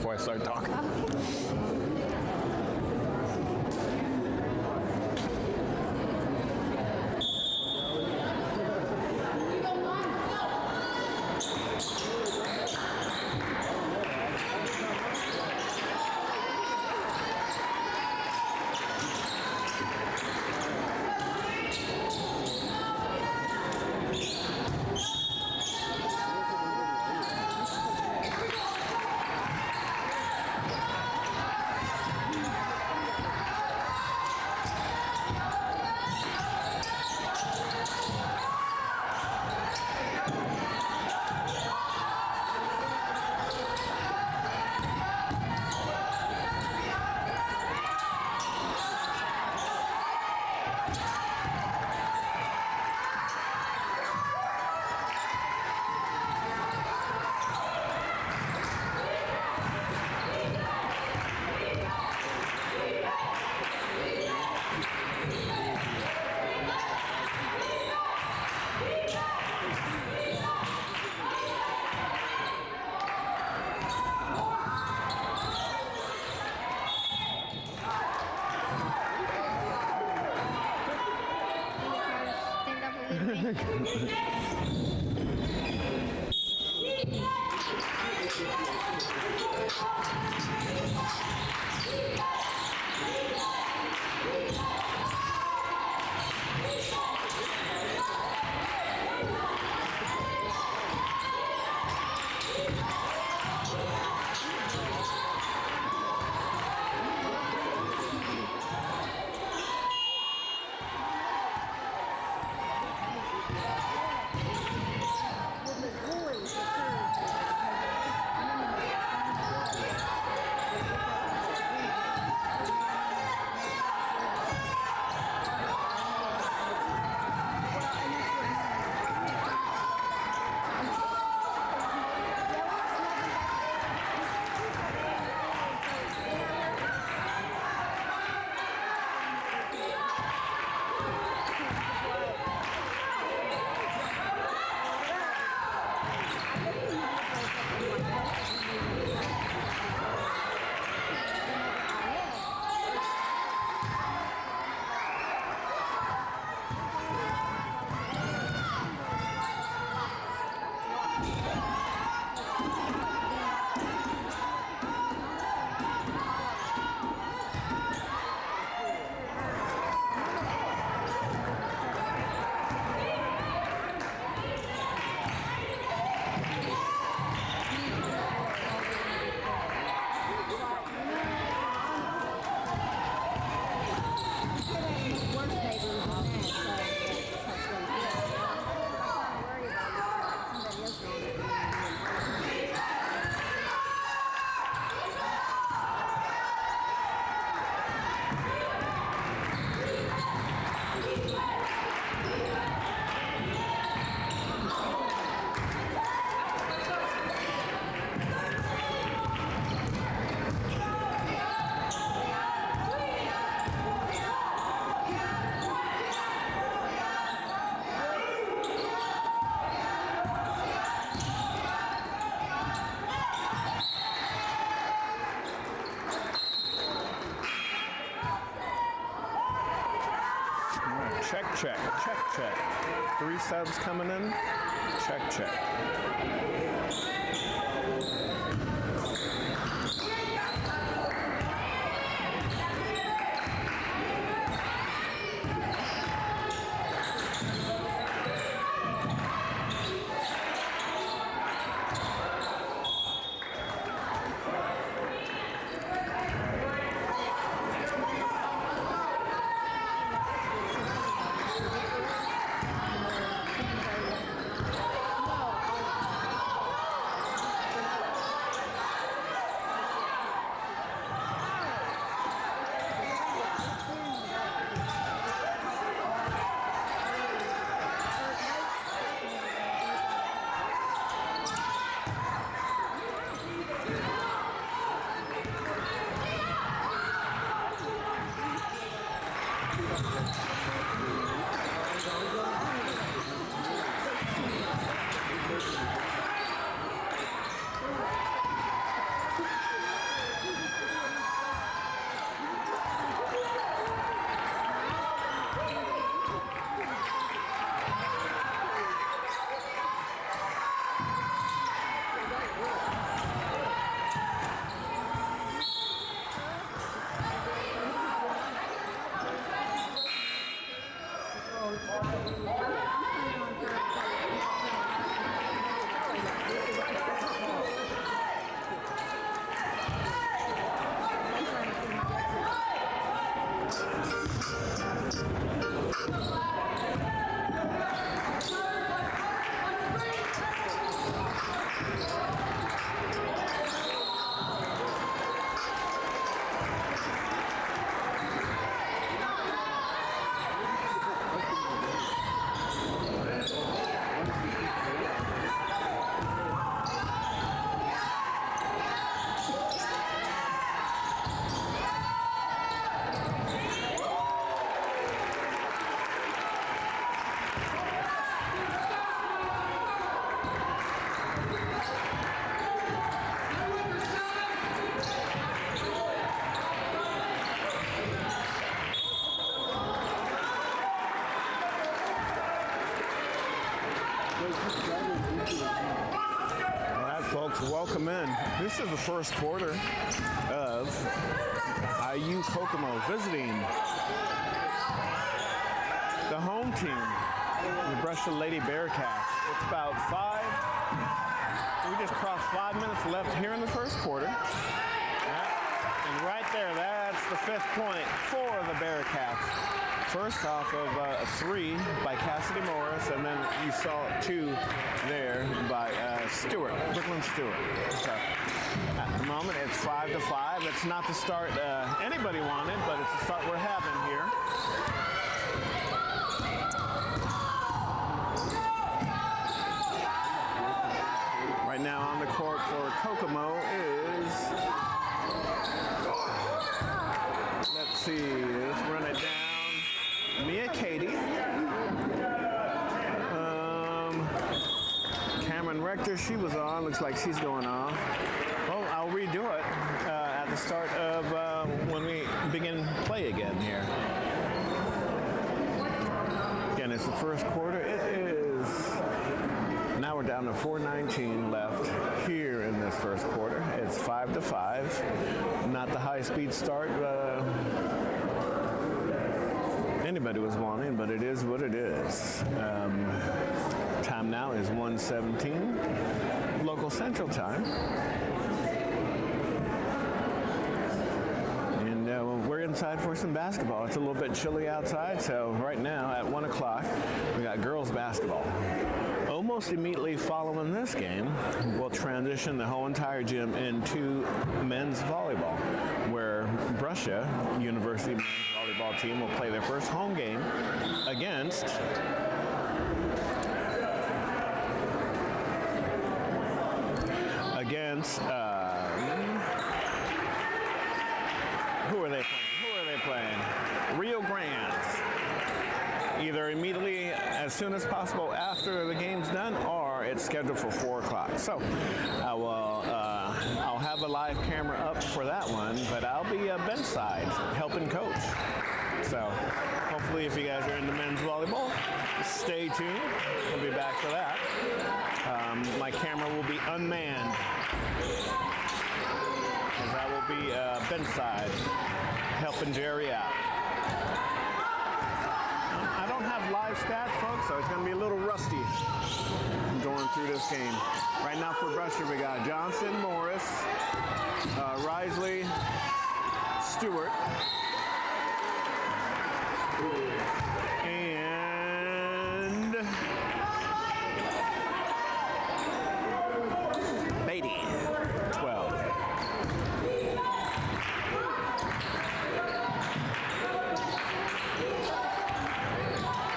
before I start talking. Check. 3 subs coming in. Check. This is the first quarter of IU Kokomo visiting the home team, the Brescia Lady Bearcats. It's about we just crossed 5 minutes left here in the first quarter. And right there, that's the 5th point for the Bearcats. First off of a 3 by Cassidy Morris, and then you saw 2 there by Brooklyn Stewart. So at the moment, it's 5-5. That's not the start anybody wanted, but it's the start we're having here. Right now on the court for Kokomo is, let's see, let's run it down. Mia Katie. Cameron Rector, she was on. Looks like she's going off. Well, I'll redo it at the start of when we begin play again here. Again, it's the first quarter. It is, now we're down to 4:19 left here in this first quarter. It's 5-5. Not the high-speed start anybody was wanting, but it is what it is. Time now is 1:17 local Central Time. And we're inside for some basketball. It's a little bit chilly outside, so right now at 1 o'clock, we got girls basketball. Almost immediately following this game, we'll transition the whole entire gym into men's volleyball, where Brescia University men's volleyball team will play their first home game against who are they playing? Rio Grande. Either immediately as soon as possible after the game's done, or it's scheduled for 4 o'clock. So I'll have a live camera up for that one, but I'll be bench side helping coach. So hopefully if you guys are into men's volleyball, stay tuned. We'll be back for that. My camera will be unmanned, as I will be bench side helping Jerry out. I don't have live stats, folks, so it's going to be a little rusty going through this game. Right now for Brescia, we got Johnson, Morris, Risley, Stewart, and Beatty, 12.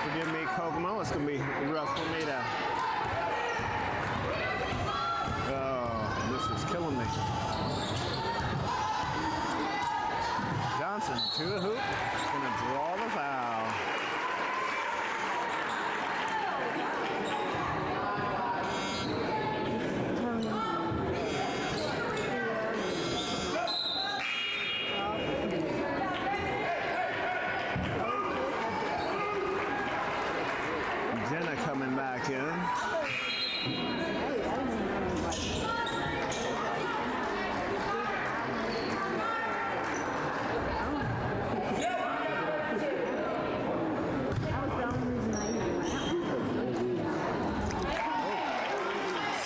Forgive me, Kokomo. It's going to be rough for me to... Oh, this is killing me. Johnson to the hoop. Going to draw the foul. Jenna coming back in.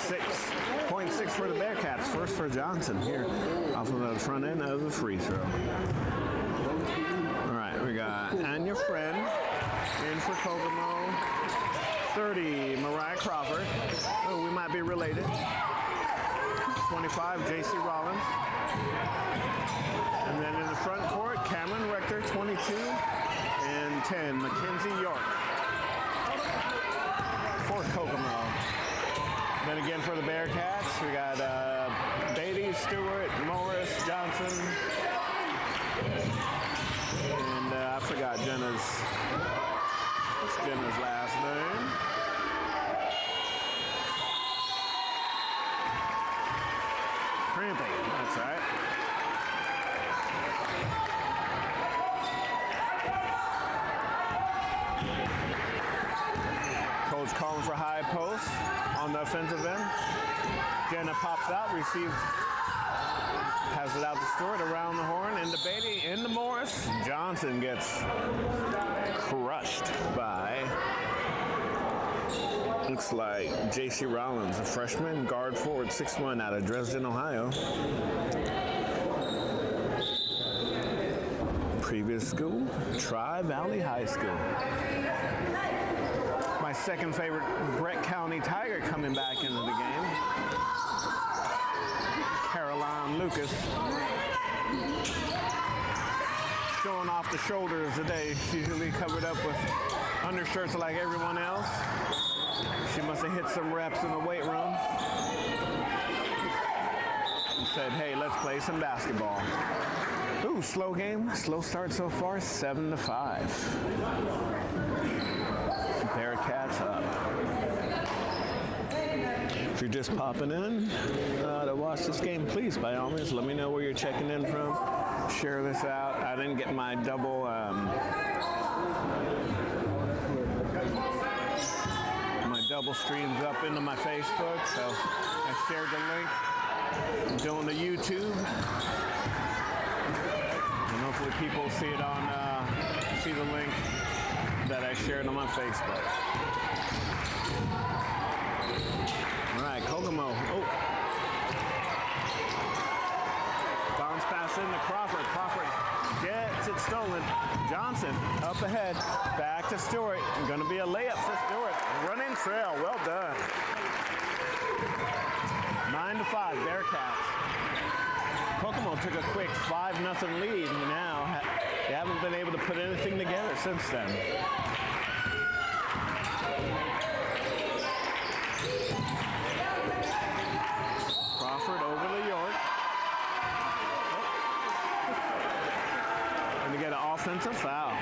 6.6 for the Bearcats. First for Johnson here off of the front end of the free throw. All right, we got Anya Friend in for Kokomo. 30, Mariah Crawford. Oh, we might be related. 25, J.C. Rollins. And then in the front court, Cameron Rector, 22, and 10, Mackenzie York for Kokomo. Then again for the Bearcats, we got Beatty, Stewart, Morris, Johnson, and I forgot Jenna's last name. Cramping, that's right. Coach calling for high post on the offensive end. Jenna pops out, receives Stewart around the horn, into Beatty, into Morris. Johnson gets crushed by, looks like J.C. Rollins, a freshman, guard forward, 6'1", out of Dresden, Ohio. Previous school, Tri-Valley High School. My second favorite Brett County Tiger coming back into the game. Caroline Lucas. Showing off the shoulders today. She's usually covered up with undershirts like everyone else. She must have hit some reps in the weight room. And said, hey, let's play some basketball. Ooh, slow game. Slow start so far, 7-5. Bearcats up. If you're just popping in to watch this game, please, by all means, let me know where you're checking in from. Share this out. I didn't get my double streams up into my Facebook, so I shared the link. I'm doing the YouTube, and hopefully people see it on see the link that I shared on my Facebook. All right, Kokomo. Oh. Bounce pass into Crawford. Crawford gets it stolen. Johnson up ahead. Back to Stewart. Going to be a layup for Stewart. Running trail. Well done. 9-5, Bearcats. Kokomo took a quick 5-0 lead, and now they haven't been able to put anything together since then. Crawford over to York. And to get an offensive foul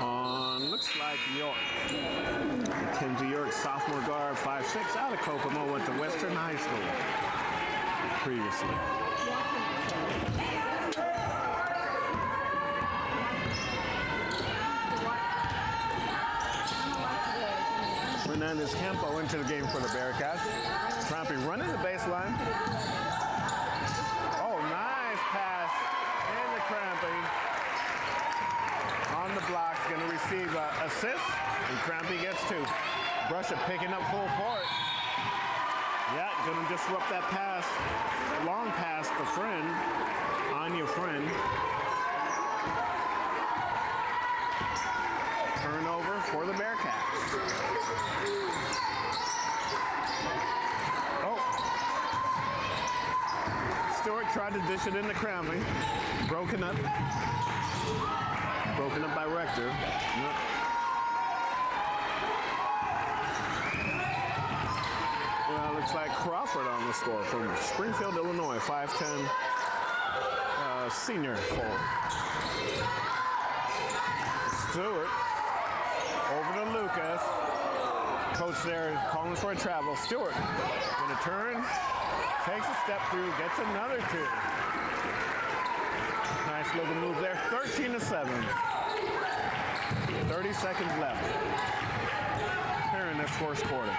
on, looks like York. Mackenzie York, sophomore guard, 5'6", out of Kokomo, went to Western High School previously. Fernandez Campo into the game for the Bearcats. Trampy running the baseline. Oh, nice pass into Crampy. On the block, going to receive an assist, and Crampy gets 2. Brescia picking up full court. Yeah, going to disrupt that pass. Long pass to Friend. Anya Friend. Turnover for the Bearcats. Oh. Stewart tried to dish it into Crampy. Broken up. Broken up by Rector. Yep. Well, looks like Crawford on the score from Springfield, Illinois. 5'10", senior forward. Stewart over to Lucas. Coach there calling for a travel. Stewart going to turn, takes a step through, gets another 2. Nice little move there. 13-7. 30 seconds left here in this first quarter.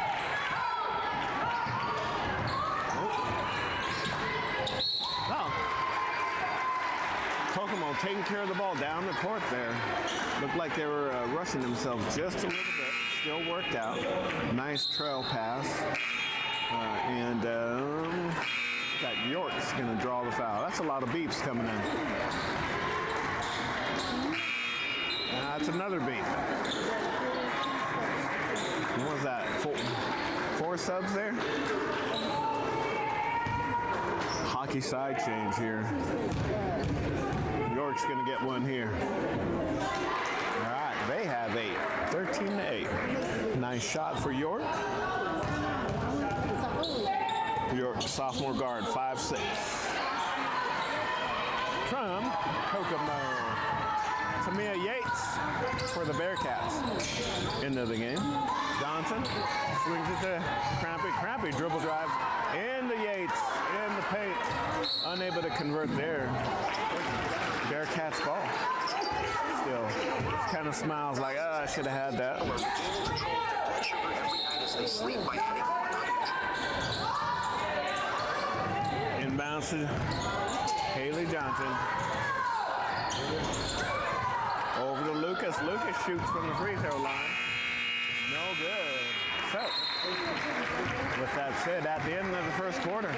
Kokomo taking care of the ball down the court there. Looked like they were rushing themselves just a little bit. Still worked out. Nice trail pass. Got York's going to draw the foul. That's a lot of beeps coming in. That's another beep. What was that? 4 subs there? Hockey side change here. York's going to get one here. All right, they have 8. 13-8. Nice shot for York. York, sophomore guard, 5'6". From Kokomo. Tamia Yates for the Bearcats. Into the game. Johnson swings it to Crampy. Crampy dribble drive into Yates in the paint. Unable to convert there. Bearcats ball. Still kind of smiles like, oh, I should have had that. Inbounds goes to Haley Johnson. Over to Lucas. Lucas shoots from the free throw line. No good. So, with that said, at the end of the first quarter,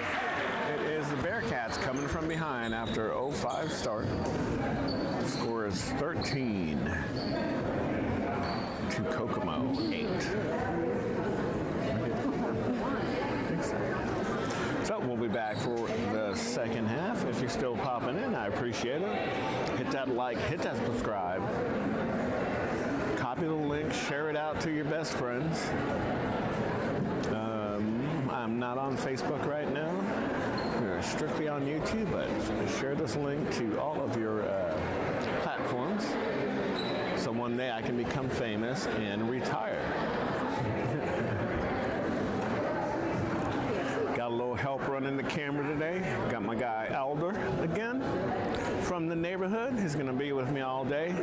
it is the Bearcats coming from behind after 0-5 start. The score is 13 to Kokomo 8. So we'll be back for the second half. If you're still popping in, I appreciate it. Hit that like, hit that subscribe. Copy the link, share it out to your best friends. I'm not on Facebook right now. We're strictly on YouTube, but share this link to all of your platforms. So one day I can become famous and retire. Got a little help running the camera today. Got my guy Elder again from the neighborhood. He's going to be with me all day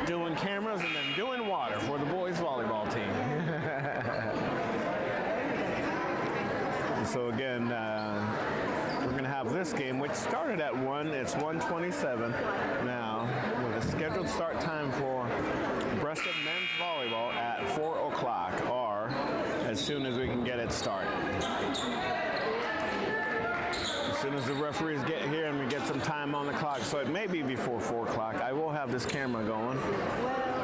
doing cameras and then doing water for the boys volleyball team. So again, we're going to have this game, which started at 1. It's 1:27 now, with a scheduled start time for Brescia men's volleyball at 4 o'clock, or as soon as we can get it started. As soon as the referees get here and we get some time on the clock, so it may be before 4 o'clock, I will have this camera going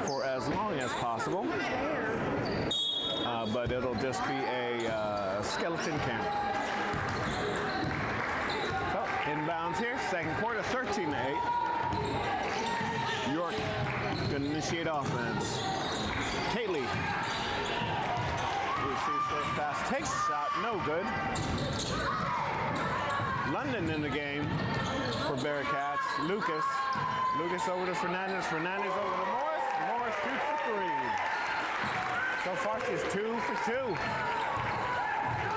for as long as possible. But it'll just be a skeleton camera. So, inbounds here, second quarter, 13-8. York going to initiate offense. Kaylee receives first pass, takes a shot, no good. London in the game for Bearcats. Lucas over to Fernandez. Fernandez over to Morris. Morris shoots for 3. So far, she's 2 for 2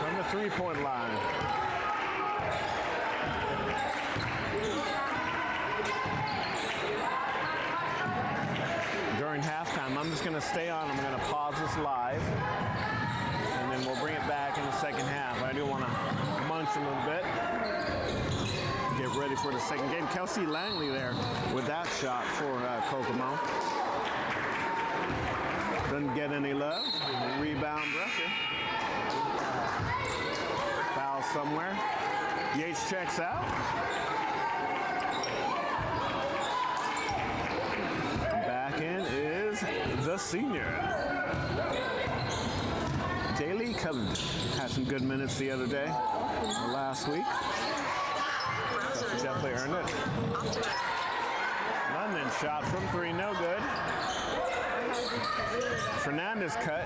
from the three-point line. During halftime, I'm just going to stay on. I'm going to pause this live, and then we'll bring it back in the second half. I do want to munch a little bit, get ready for the second game. Kelsey Langley there with that shot for Kokomo. Doesn't get any love. Rebound Brescia. Foul somewhere. Yates checks out. Back in is the senior. Daly Covington had some good minutes the other day, last week. So she definitely earned it. London shot from 3, no good. Fernandez cut,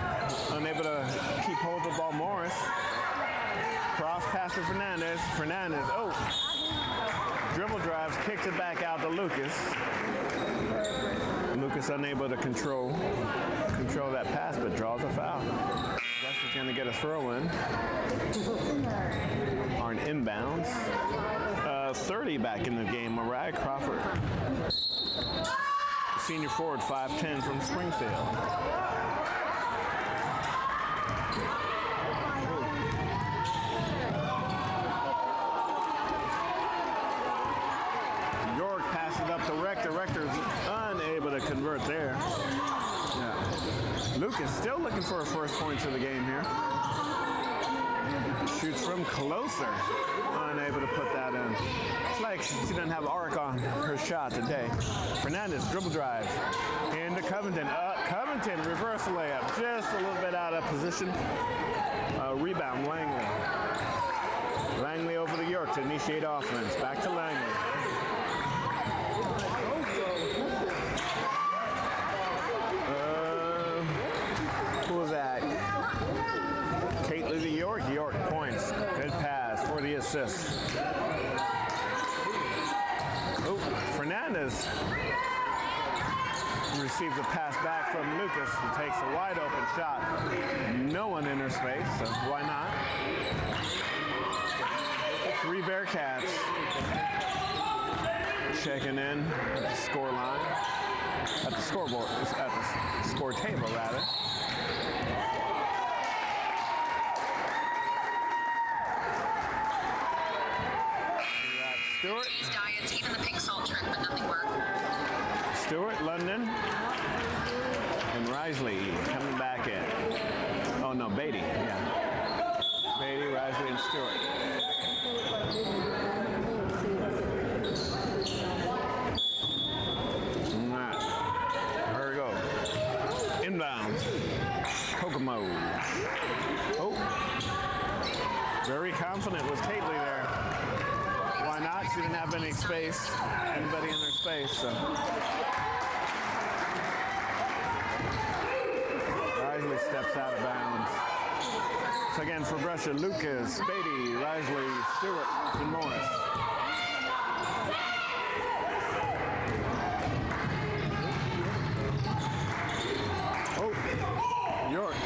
unable to keep hold of the ball. Morris. Cross pass to Fernandez. Fernandez, dribble drives, kicks it back out to Lucas. Lucas unable to control that pass, but draws a foul. Brescia's going to get a throw in. Or an inbounds. 30 back in the game, Mariah Crawford. Senior forward, 5'10" from Springfield. York passes it up to Rector. Rector's unable to convert there. Yeah. Lucas still looking for her first points of the game here. Shoots from closer. Unable to put that in. It's like she doesn't have arc on her shot today. Fernandez dribble drive into Covington. Covington reverse layup, just a little bit out of position. Rebound Langley. Langley over to York to initiate offense. Back to Langley. Who was that? Caitlin to York. York points. Good pass for the assist. Fernandez receives a pass back from Lucas, who takes a wide open shot. No one in her space, so why not? 3 Bearcats checking in at the score line, at the scoreboard, at the score table rather. Stewart. Diets, even the pink salt trick, but nothing worked. Stewart, London, and Risley coming back in. Oh no, Beatty, yeah. Beatty, Risley, and Stewart. All right, here we go. Inbounds, Kokomo. Oh, very confident was Kately there. Why not? She didn't have any space, anybody in her space, so. Risley steps out of bounds. So again, for Brescia, Lucas, Beatty, Risley, Stewart, and Morris. Oh, York.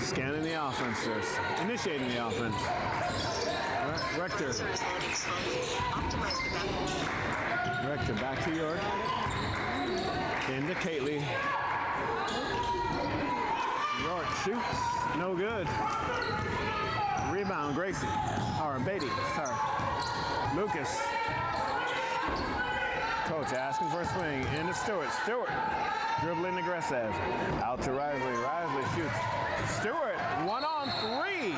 Scanning the offense there, initiating the offense. Rector. Rector back to York. Into Kately. York shoots, no good. Rebound, Gracie, or Beatty, sorry. Lucas. Coach asking for a swing, into Stewart. Stewart, dribbling aggressive. Out to Risley, Risley shoots. Stewart, 1-on-3.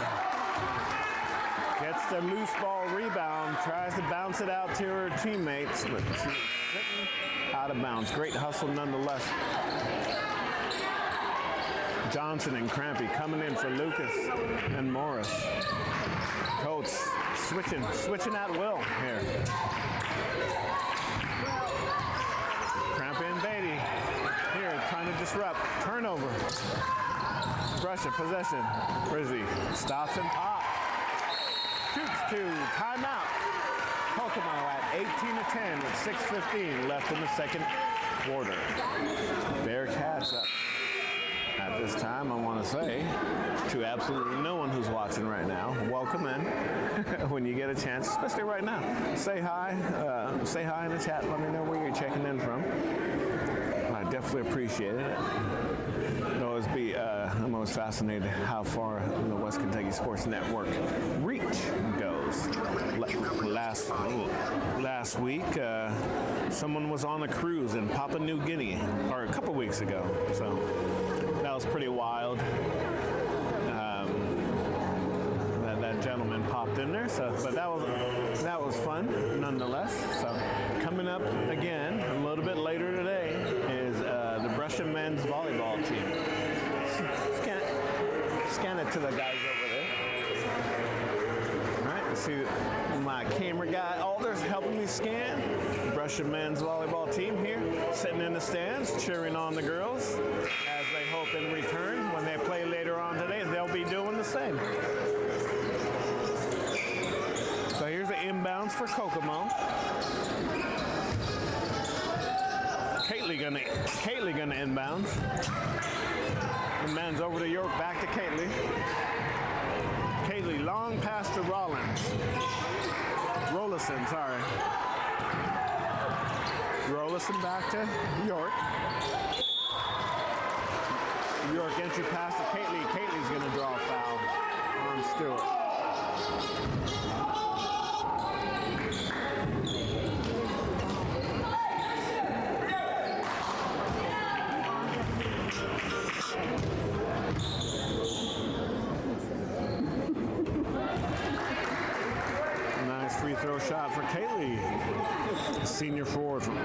Gets the loose ball rebound, tries to bounce it out to her teammates, but she's sitting out of bounds. Great hustle nonetheless. Johnson and Crampy coming in for Lucas and Morris. Coach switching at will here. Crampy and Beatty here trying to disrupt. Turnover. Brescia possession. Brizzy stops and pops. Shoots to timeout. Kokomo at 18-10 with 6:15 left in the second quarter. Bearcats up. At this time, I want to say to absolutely no one who's watching right now, welcome in when you get a chance, especially right now. Say hi in the chat. Let me know where you're checking in from. I definitely appreciate it. I'm always fascinated how far the West Kentucky Sports Network reach goes. Last week, someone was on a cruise in Papua New Guinea, or a couple weeks ago, so that was pretty wild. That gentleman popped in there, so but that was fun nonetheless. So coming up again a little bit later today is the Brescia men's volleyball team. Scan it to the guys over there. All right, let's see my camera guy Alders helping me scan. Brescia men's volleyball team here, sitting in the stands, cheering on the girls as they hope in return when they play later on today, they'll be doing the same. So here's the inbounds for Kokomo. Kately gonna inbounds. Inbounds over to York, back to Kately. Kately long pass to Rollison, sorry. Rollison back to York. York entry pass to Kately. Kately's gonna draw a foul on Stewart. Nice free throw shot for Kately. Senior forward from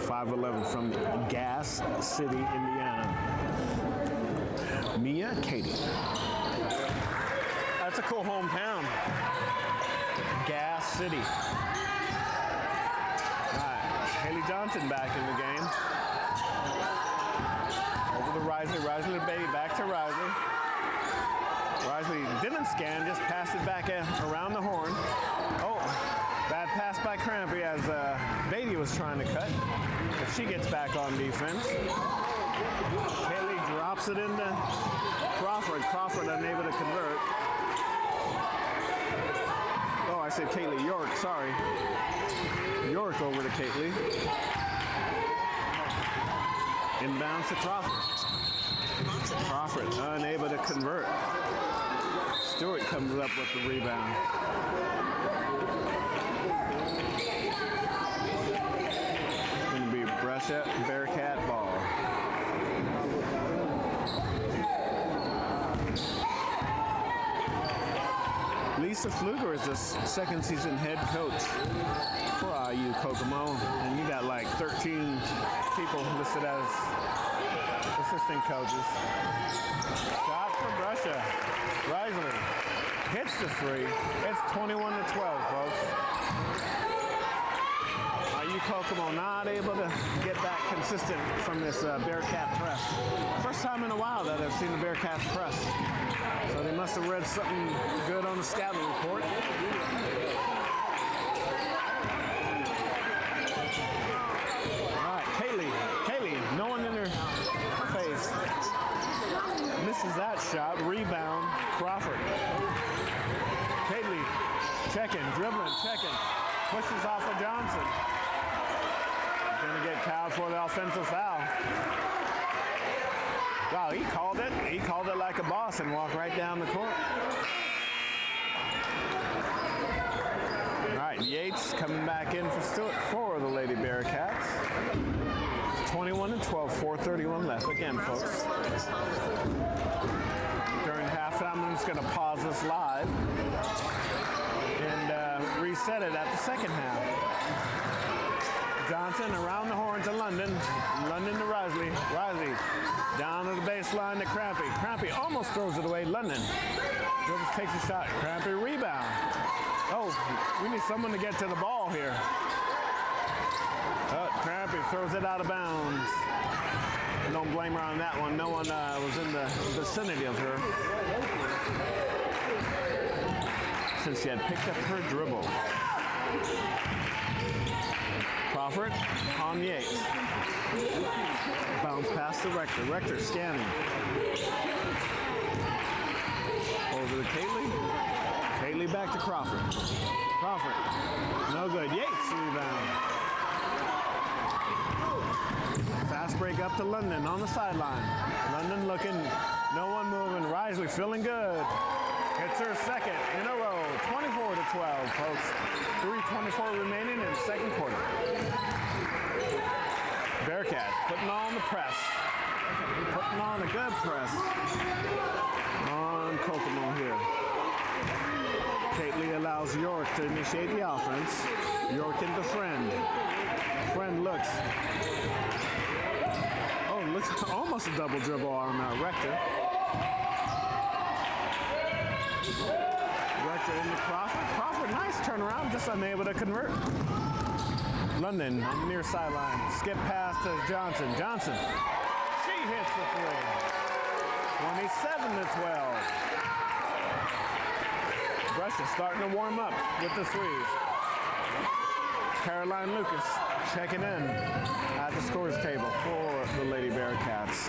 5'11" from Gas City, Indiana. Mia Katie. That's a cool hometown. Gas City. All right, Haley Johnson back in the game. Over to Risley. Risley to Beatty. Back to Risley. Risley didn't scan, just passed it back around the horn. Oh, bad pass by Crampy as Beatty was trying to cut. But she gets back on defense. Haley drops it into Crawford. Crawford unable to convert. Oh, I said Kately. York, sorry. York over to Kately. Inbounds to Crawford. Crawford unable to convert. Stewart comes up with the rebound. It's going to be Brescia Bearcat ball. Lisa Pfluger is the second season head coach for IU Kokomo, and you got like 13 people listed as assistant coaches. Shot for Brescia. Risley hits the three. It's 21-12, folks. IU Kokomo not able to get back consistent from this Bearcat press. First time in a while that I've seen the Bearcats press. So they must have read something good on the scouting report. All right, Kaylee, no one in her face. Misses that shot. Rebound, Crawford. Kaylee, checking, dribbling, checking. Pushes off of Johnson. Going to get fouled for the offensive foul. Wow, he called it. He called it like a boss and walked right down the court. All right, Yates coming back in for Stewart for the Lady Bearcats. 21-12, 4:31 left. Again, folks. During halftime, I'm just going to pause this live and reset it at the second half. Johnson around the horn to London. London to Risley. Risley down to the baseline to Crampy. Crampy almost throws it away. London just takes a shot. Crampy rebound. Oh, we need someone to get to the ball here. Crampy throws it out of bounds. Don't blame her on that one. No one was in the vicinity of her since she had picked up her dribble. Crawford on Yates. Bounce past the Rector. Rector scanning. Over to Kaylee. Kaylee back to Crawford. Crawford. No good. Yates rebound. Fast break up to London on the sideline. London looking. No one moving. Risley feeling good. Hits her second in a row. 24-12, folks. 3:24 remaining in the second quarter. Bearcats putting on the press. Putting on a good press on Kokomo here. Kaitley allows York to initiate the offense. York into Friend. Friend looks. Oh, looks almost a double dribble on Rector. Rector into Crawford. Crawford, nice turnaround, just unable to convert. London on the near sideline. Skip pass to Johnson. Johnson. She hits the three. 27-12. Brescia starting to warm up with the threes. Caroline Lucas checking in at the scores table for the Lady Bearcats.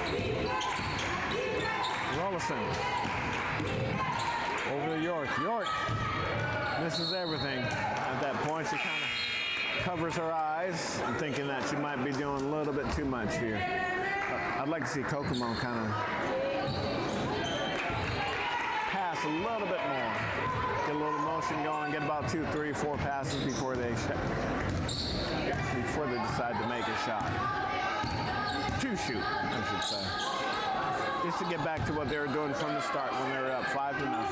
Rollison. Over to York. York misses everything. At that point, she kind of covers her eyes, thinking that she might be doing a little bit too much here. I'd like to see Kokomo kind of pass a little bit more. Get a little motion going, get about 2, 3, 4 passes before they decide to make a shot. To shoot, I should say. Just to get back to what they were doing from the start when they were up 5-0.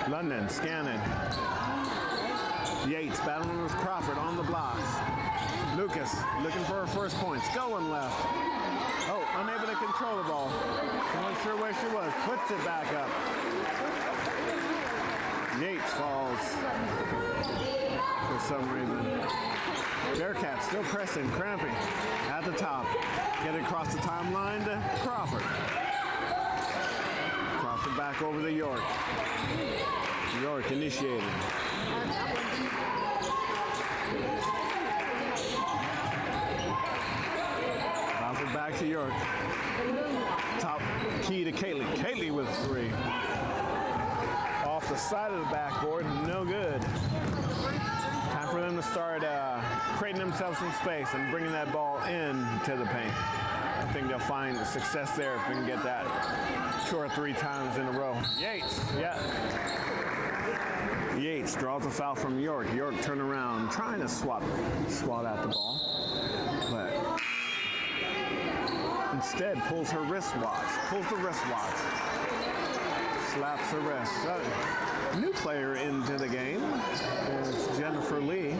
London scanning. Yates battling with Crawford on the blocks. Lucas looking for her first points. Going left. Oh, unable to control the ball. Not sure where she was. Puts it back up. Yates falls for some reason. Bearcats still pressing. Crampy at the top. Get it across the timeline to Crawford. Crawford back over to York. York initiated. Crawford back to York. Top key to Kaitley. Kaitley with 3. Off the side of the backboard, no good. Time for them to start creating themselves some space and bringing that ball in to the paint. I think they'll find success there if they can get that 2 or 3 times in a row. Yates, yeah. Yates draws a foul from York. York turn around, trying to swat at the ball, but instead pulls her wristwatch, pulls the wristwatch, slaps her wrist. New player into the game is Jennifer Lee,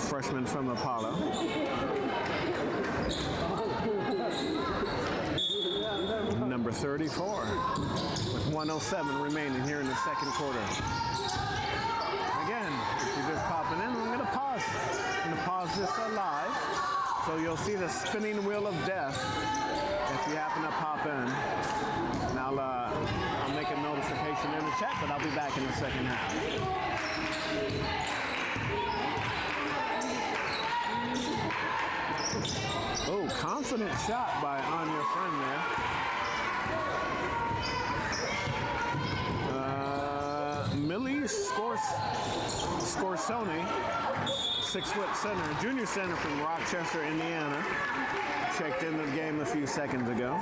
freshman from Apollo. Number 34, with 1:07 remaining here in the second quarter. Again, if you're just popping in, I'm going to pause. I'm going to pause this live, so you'll see the spinning wheel of death if you happen to pop in. And I'll make a notification in the chat, but I'll be back in the second half. Oh, confident shot by Anya Friend there. Millie Scorsoni, 6-foot center, junior center from Rochester, Indiana. Checked into the game a few seconds ago.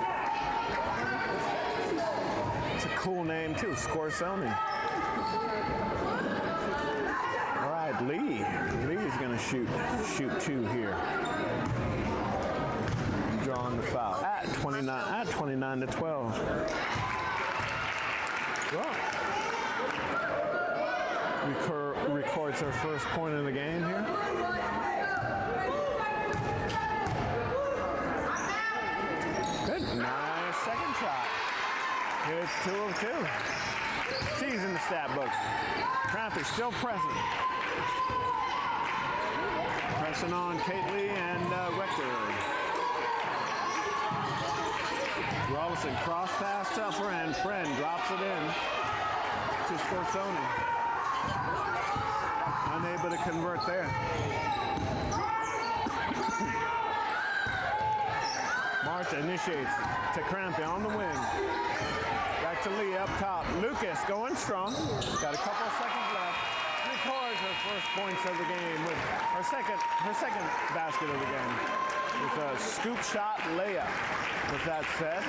It's a cool name too, Scorsoni. All right, Lee. Lee's gonna shoot 2 here. Drawing the foul at 29 to 12. Well, records her first point of the game here. Good, nice second shot. It's 2 of 2. She's in the stat book. Crampy still pressing. Pressing on Kately and Rector. Robinson cross pass to Friend. Friend drops it in to Scorsoni. Unable to convert there. Marta initiates to Crampy on the wing. Back to Lee up top. Lucas going strong. Got a couple of seconds left. Records her first points of the game with her second basket of the game. With a scoop shot layup. With that said,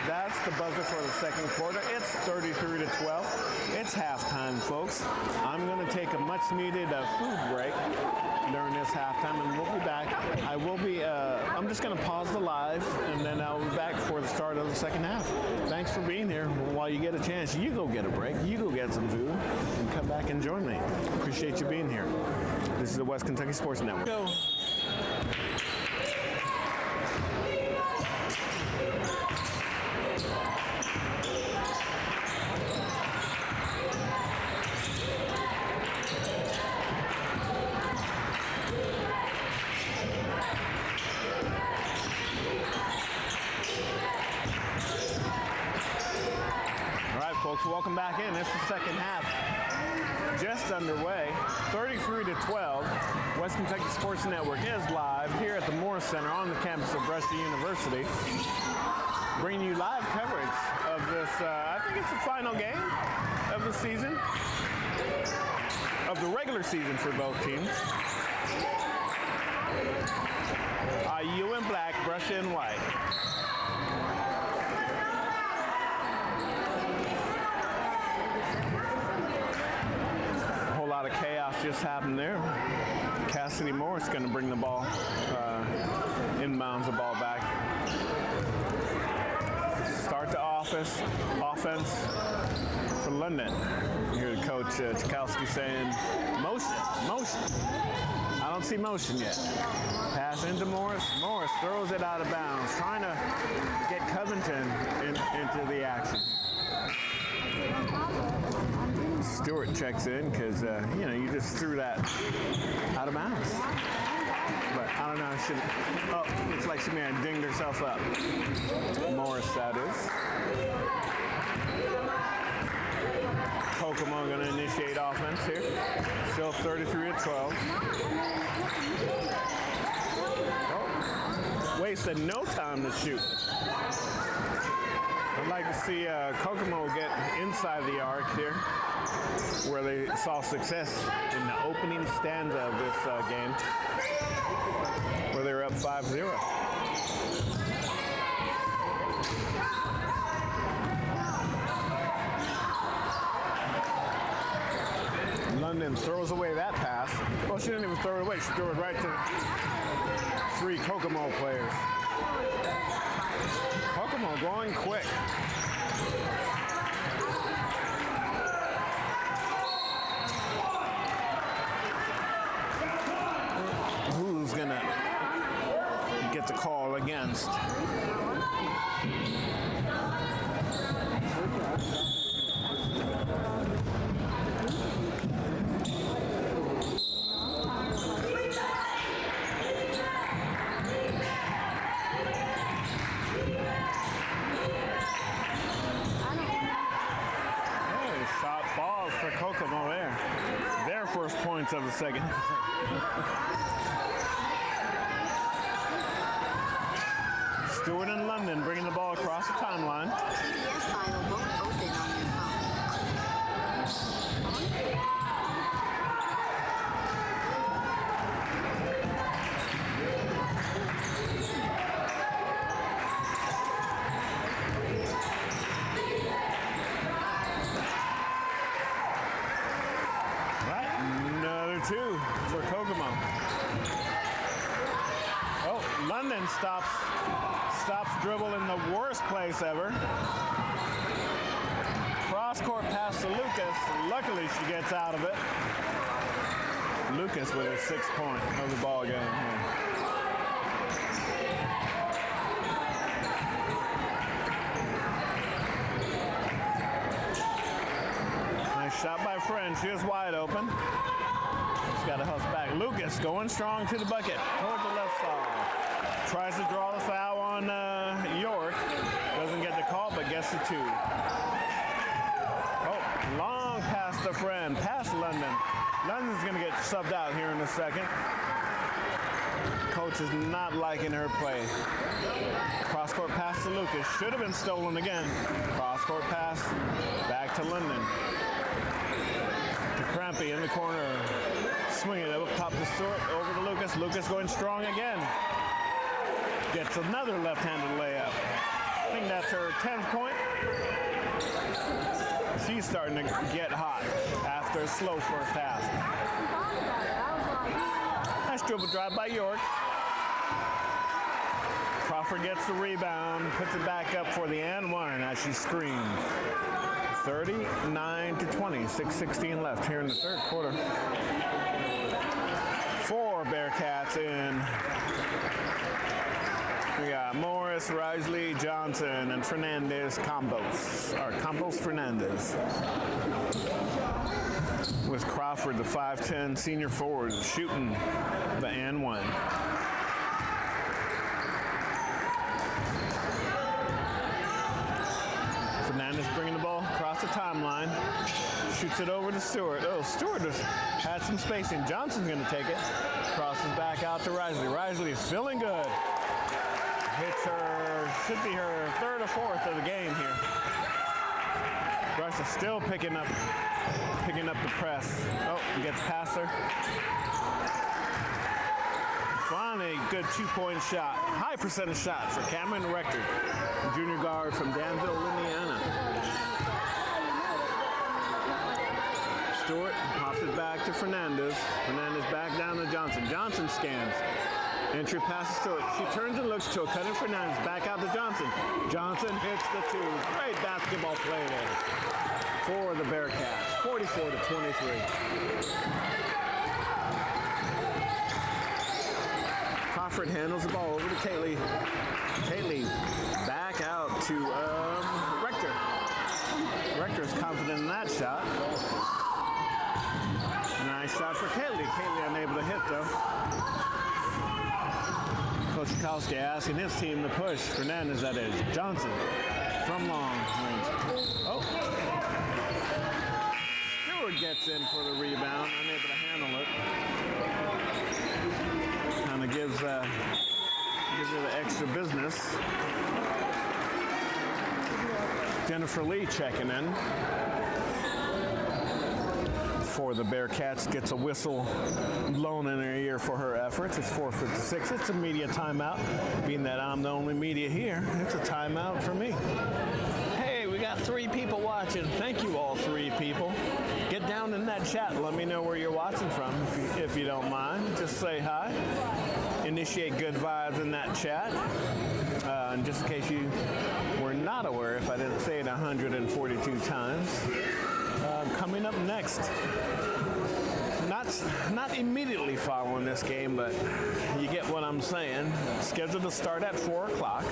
that's the buzzer for the second quarter. It's 33 to 12. It's halftime, folks. I'm going to take a much-needed food break during this halftime, and we'll be back. I'm just going to pause the live, and then I'll be back for the start of the second half. Thanks for being here. While you get a chance, you go get a break. You go get some food, and come back and join me. Appreciate you being here. This is the West Kentucky Sports Network. Go. Welcome back in. It's the second half just underway. 33 to 12. West Kentucky Sports Network is live here at the Morris Center on the campus of Brescia University. Bringing you live coverage of this, I think it's the final game of the season, of the regular season for both teams. IU in black, Brescia in white. Of chaos just happened there. Cassidy Morris going to bring the ball, inbounds the ball back. Start the offense for London. You hear Coach Tchaikovsky saying, motion. I don't see motion yet. Pass into Morris. Morris throws it out of bounds, trying to get Covington into the action. Stewart checks in because, you just threw that out of bounds. But I don't know. Looks like she may have dinged herself up. Morris, that is. Kokomo going to initiate offense here. Still 33 to 12. Wasted no time to shoot. I'd like to see Kokomo get inside the arc here, where they saw success in the opening stanza of this game, where they were up 5-0. London throws away that pass. Well, she didn't even throw it away. She threw it right to 3 Kokomo players. Kokomo going quick. Who's gonna get the call against? Kokomo there. Their first points of the second. Stewart and London bringing the ball across the timeline. PDF file won't open on your phone. Two for Kokomo. Oh, London stops dribble in the worst place ever. Cross court pass to Lucas. Luckily, she gets out of it. Lucas with her 6th point of the ball game. Nice shot by Friend. She is wide open. Got to hustle back. Lucas going strong to the bucket toward the left side. Tries to draw the foul on York. Doesn't get the call, but gets the 2. Oh, long pass to Friend. Past London. London's going to get subbed out here in a second. Coach is not liking her play. Cross court pass to Lucas. Should have been stolen again. Cross court pass back to London. To Crampy in the corner. Swing it up top to Stewart, over to Lucas. Lucas going strong again. Gets another left-handed layup. I think that's her 10th point. She's starting to get hot after a slow first half. Nice dribble drive by York. Crawford gets the rebound, puts it back up for the and one as she screams. 39-20, 6:16 left here in the third quarter. 4 Bearcats in. We got Morris, Risley, Johnson, and Fernandez Campos Fernandez. With Crawford, the 5'10 senior forward, shooting the and one. Fernandez bringing the ball across the timeline. Shoots it over to Stewart. Oh, Stewart has had some spacing. Johnson's going to take it. Crosses back out to Risley. Risley is feeling good. Hits her, should be her 3rd or 4th of the game here. Brescia still picking up the press. Oh, gets past her. Finally, good 2-point shot. High percentage shot for Cameron Rector, junior guard from Danville, Indiana. Stewart pops it back to Fernandez. Fernandez back down to Johnson. Johnson scans. Entry pass to Stewart. She turns and looks to a cutting Fernandez. Back out to Johnson. Johnson hits the 2. Great basketball play there for the Bearcats. 44-23. Crawford handles the ball over to Kaylee. Kaylee back out to Rector. Rector's confident in that shot. Nice shot for Kaylee. Kaylee unable to hit though. Coach Kowski asking his team to push. Fernandez, that is. Johnson from long range. Oh. Stewart gets in for the rebound. Unable to handle it. Kind of gives her the extra business. Jennifer Lee checking in. for the Bearcats gets a whistle blown in her ear for her efforts. It's 4:56. It's a media timeout. Being that I'm the only media here, it's a timeout for me. Hey, we got 3 people watching. Thank you, all 3 people. Get down in that chat. Let me know where you're watching from, if you don't mind. Just say hi. Initiate good vibes in that chat. And just in case you were not aware, if I didn't say it 142 times, coming up next, not immediately following this game, but you get what I'm saying. Scheduled to start at 4 o'clock.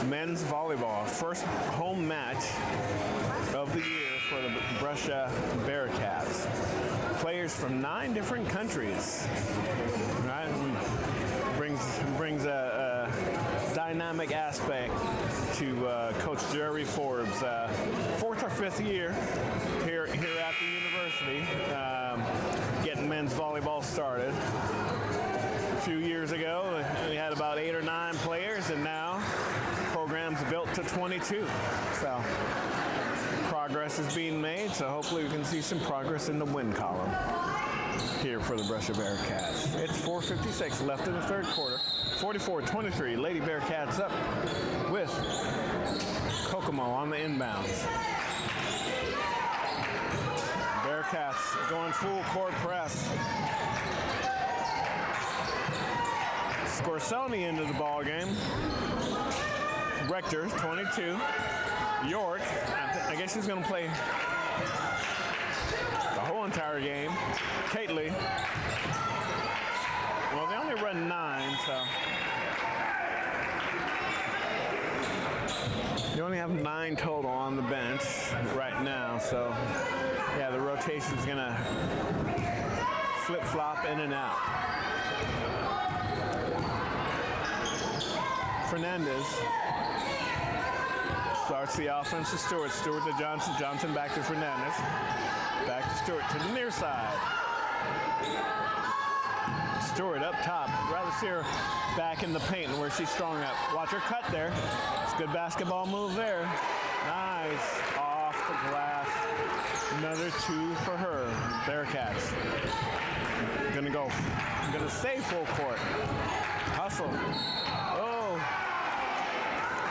Men's volleyball, first home match of the year for the Brescia Bearcats. Players from 9 different countries, right? Brings a dynamic aspect to Coach Jerry Forbes. 4th or 5th year here at the university, getting men's volleyball started. A few years ago, we had about 8 or 9 players, and now program's built to 22. So progress is being made, so hopefully we can see some progress in the win column here for the Brescia Bearcats. It's 4:56 left in the 3rd quarter. 44-23, Lady Bearcats up with Kokomo on the inbounds. Bearcats going full court press. Scorsoni into the ball game. Rector, 22. York, I guess she's going to play the whole entire game. Kately. Well, they only run 9, so you only have 9 total on the bench right now. So, yeah, the rotation's going to flip-flop in and out. Fernandez starts the offense to Stewart. Stewart to Johnson. Johnson back to Fernandez. Back to Stewart to the near side. Stewart up top. Rather see her back in the paint where she's strong up. Watch her cut there. It's a good basketball move there. Nice. Off the glass. Another 2 for her. Bearcats. Gonna stay full court. Hustle. Oh.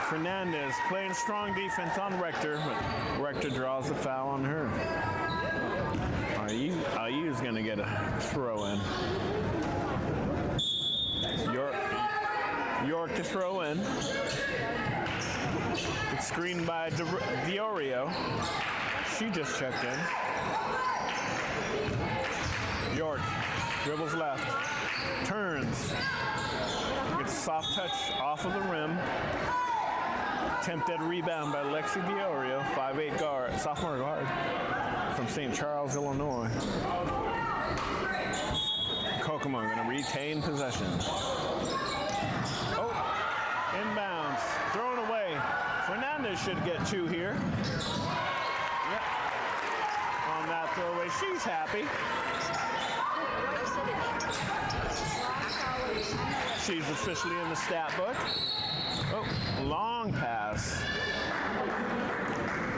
Fernandez playing strong defense on Rector, but Rector draws the foul on her. IU's gonna get a throw in. York to throw in. It's screened by Diorio. She just checked in. York dribbles left, turns, gets a soft touch off of the rim. Attempted rebound by Lexi Diorio, 5'8" guard, sophomore guard from St. Charles, Illinois. Kokomo going to retain possession. Oh, inbounds, thrown away. Fernandez should get 2 here. Yep. On that throwaway, she's happy. She's officially in the stat book. Oh, long pass.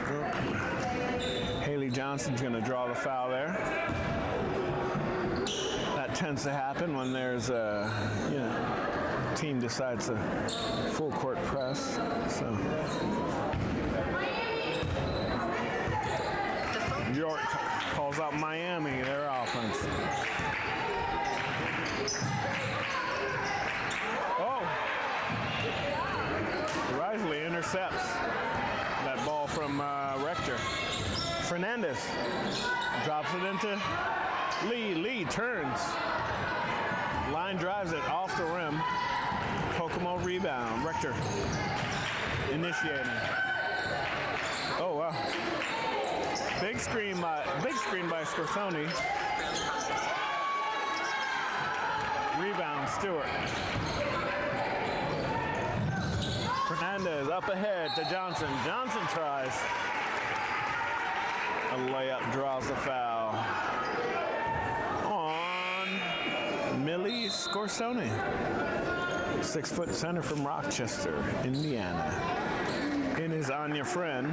Oh. Haley Johnson's going to draw the foul there. That tends to happen when there's a, team decides to full court press. So York calls out Miami, their offense. Oh. Risley intercepts that ball from Rector. Fernandez drops it into Lee. Lee turns. Line drives it off the rim. Kokomo rebound. Rector initiating. Oh wow! Big screen by Scorsoni. Rebound Stewart. Fernandez up ahead to Johnson. Johnson tries. A layup draws the foul on Millie Scorsoni. 6-foot center from Rochester, Indiana. In his Anya friend,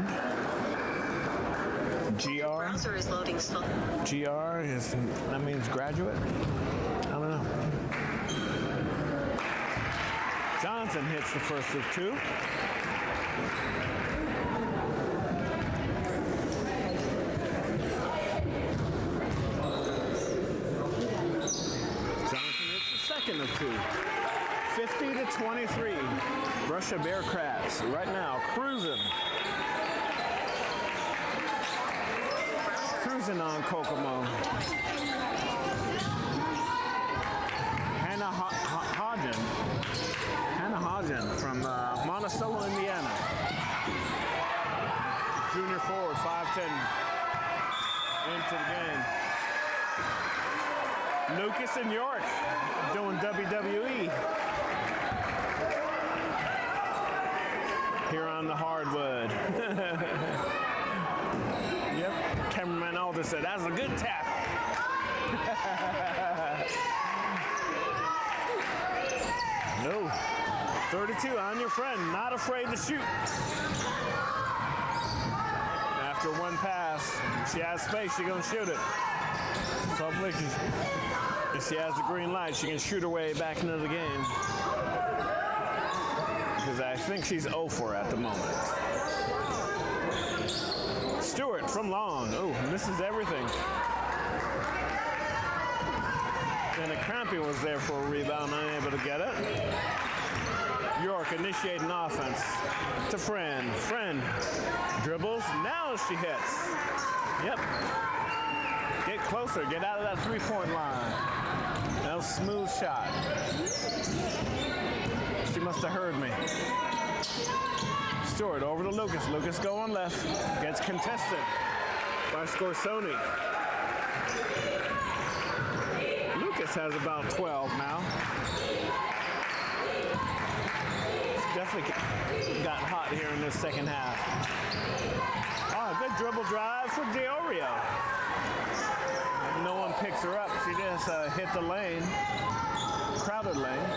GR? Browser is loading slow. GR is, that means graduate? I don't know. Johnson hits the first of two. Johnson hits the second of two. 50-23. Brescia Bearcats right now cruising. Cruising on Kokomo. Hannah Hodgen from Monticello, Indiana. Junior forward, 5'10", into the game. Lucas and York doing WWE here on the hardwood. Yep, cameraman Alder said, that's a good tackle. No, 32 on your friend, not afraid to shoot. After one pass, she has space, she's gonna shoot it. So hopefully, if she has the green light, she can shoot her way back into the game. Because I think she's 0-for at the moment. Stewart from long. Oh, misses everything. And a Crampy was there for a rebound, unable to get it. York initiating offense to Friend. Friend dribbles. Now she hits. Yep. Get closer. Get out of that three-point line. That was a smooth shot. She must have heard me. Stewart over to Lucas. Lucas going left. Gets contested by Scorsoni. Lucas has about 12 now. It's definitely got hot here in this second half. Oh, good dribble drive for Diorio. No one picks her up. She just hit the lane. Crowded lane.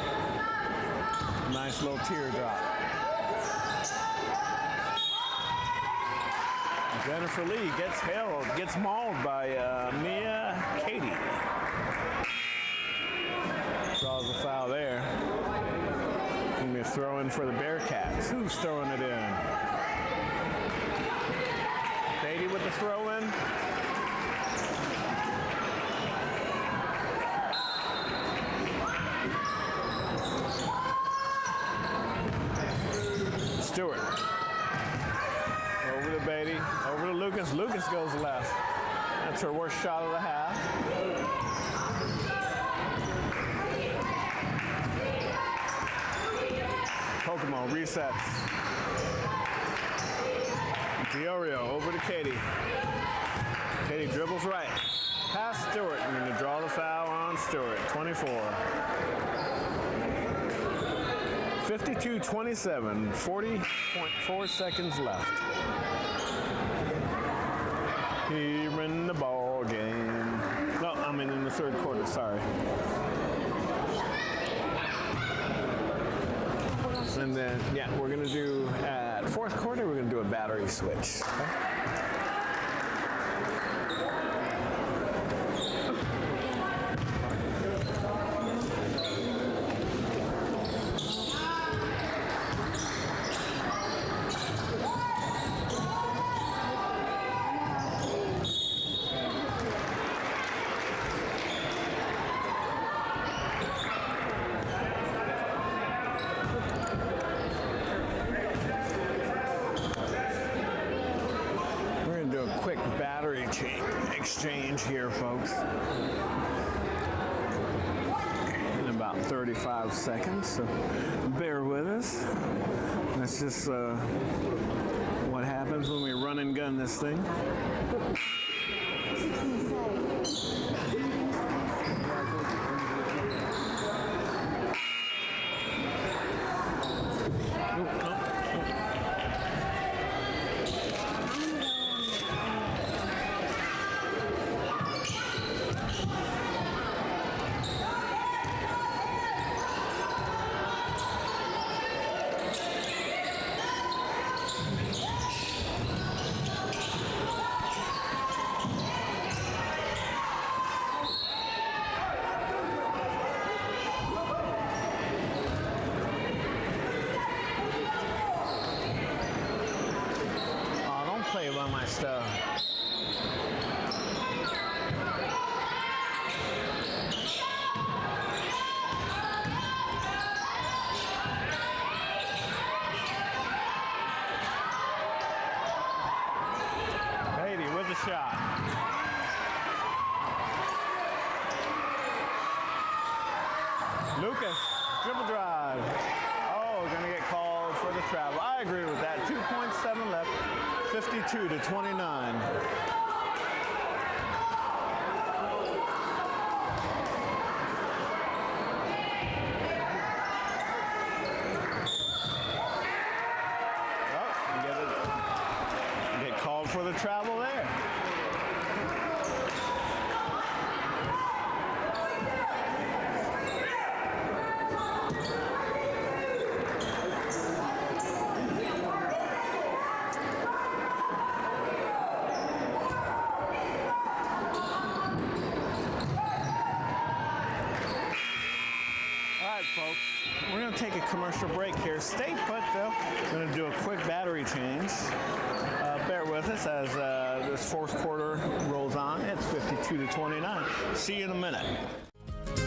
Nice little teardrop. Jennifer Lee gets held, gets mauled by Mia Katie. Draws a foul there. Gonna be a throw in for the Bearcats. Who's throwing it in? Katie with the throw in. Stewart. Over to Beatty. Over to Lucas. Lucas goes left. That's her worst shot of the half. Kokomo resets. Diorio over to Katie. Katie dribbles right. Pass Stewart. I'm going to draw the foul on Stewart. 24. 52-27, 40.4 seconds left. Here in the ball game. No, I mean in the third quarter, sorry. And then, yeah, we're gonna do, at fourth quarter, we're gonna do a battery switch. Okay? Exchange here, folks. In about 35 seconds, so bear with us. That's just what happens when we run and gun this thing. 52-29. Get called for the travel there. Folks, we're going to take a commercial break here. Stay put, though. We're going to do a quick battery change. Bear with us as this fourth quarter rolls on. It's 52-29. See you in a minute.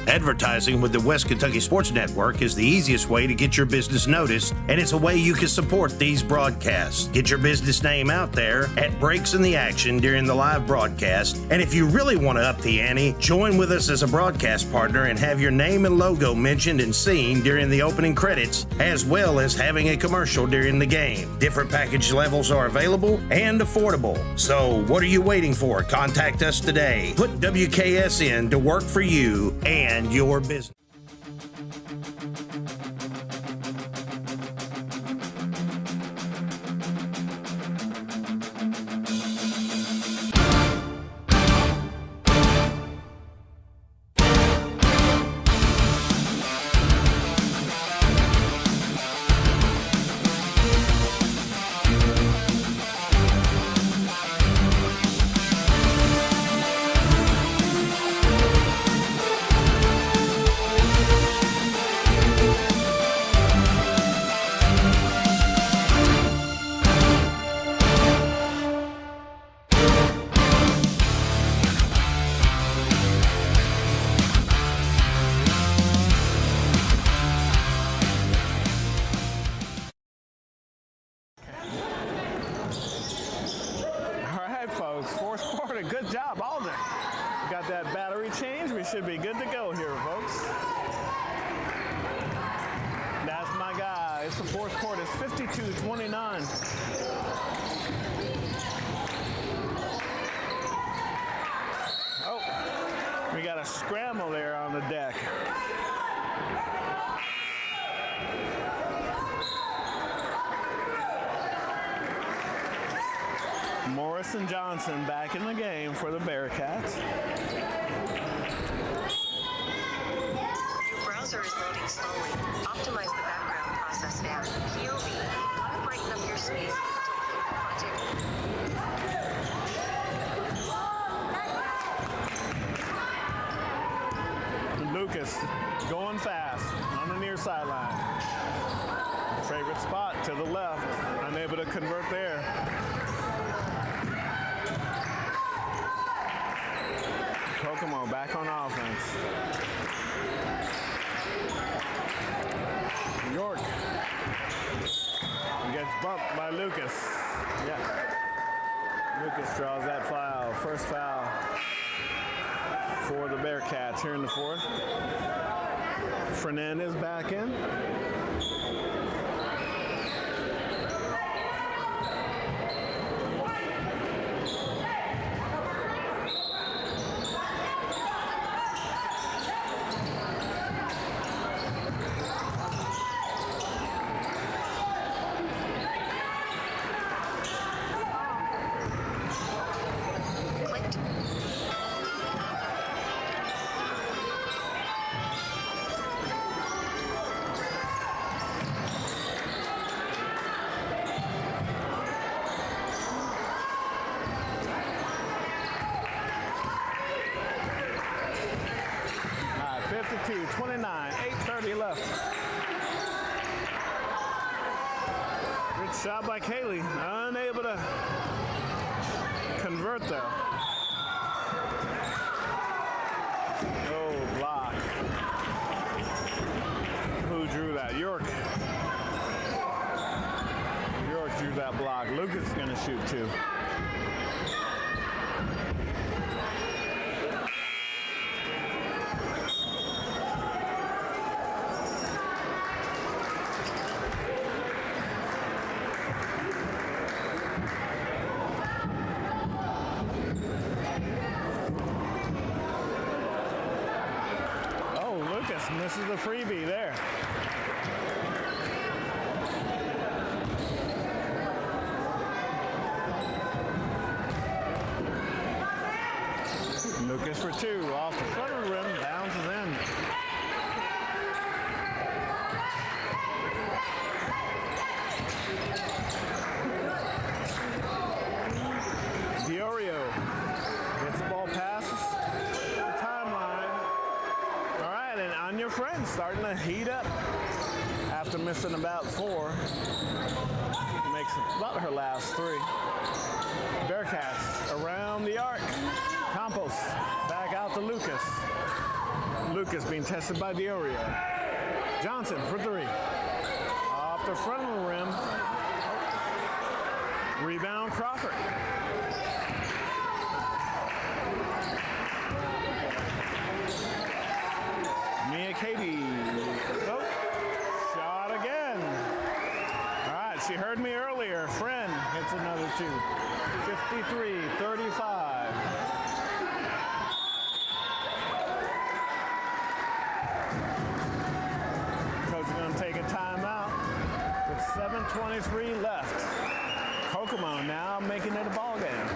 Advertising with the West Kentucky Sports Network is the easiest way to get your business noticed, and it's a way you can support these broadcasts. Get your business name out there at breaks in the action during the live broadcast, and if you really want to up the ante, join with us as a broadcast partner and have your name and logo mentioned and seen during the opening credits, as well as having a commercial during the game. Different package levels are available and affordable. So what are you waiting for? Contact us today. Put WKSN to work for you and your business. Fourth quarter, good job, Alden. Got that battery change. We should be good to go here, folks. That's my guy. It's the fourth quarter. It's 52-29. Oh, we got a scramble there on the deck. Morrison Johnson back in the game for the Bearcats. Your browser is loading slowly. Optimize the background process now. POV. Brighten up your speed to load the project. Lucas going fast on the near sideline. Favorite spot to the left. Unable to convert there. Kokomo back on offense. York gets bumped by Lucas. Yeah. Lucas draws that foul. First foul for the Bearcats here in the fourth. Fernandez back in. to 29, 8:30 left. Good shot by Kaylee, unable to convert though. Oh, block. Who drew that? York. York drew that block. Lucas is gonna shoot too. Just misses the freebie there. Lucas for two, off the front of the rim, bounces in. Diorio gets the ball passes the timeline. All right, and Anya Friend starting to heat up after missing about four. Makes about her last three. Bearcats around the arc. Campos back out to Lucas. Lucas being tested by Diorio. Johnson for three. Off the front of the rim. Rebound Crawford. Mia Katie. Oh, shot again. All right, she heard me earlier. Friend hits another two. 53-35. Coach is going to take a timeout with 7:23 left. Kokomo now making it a ball game.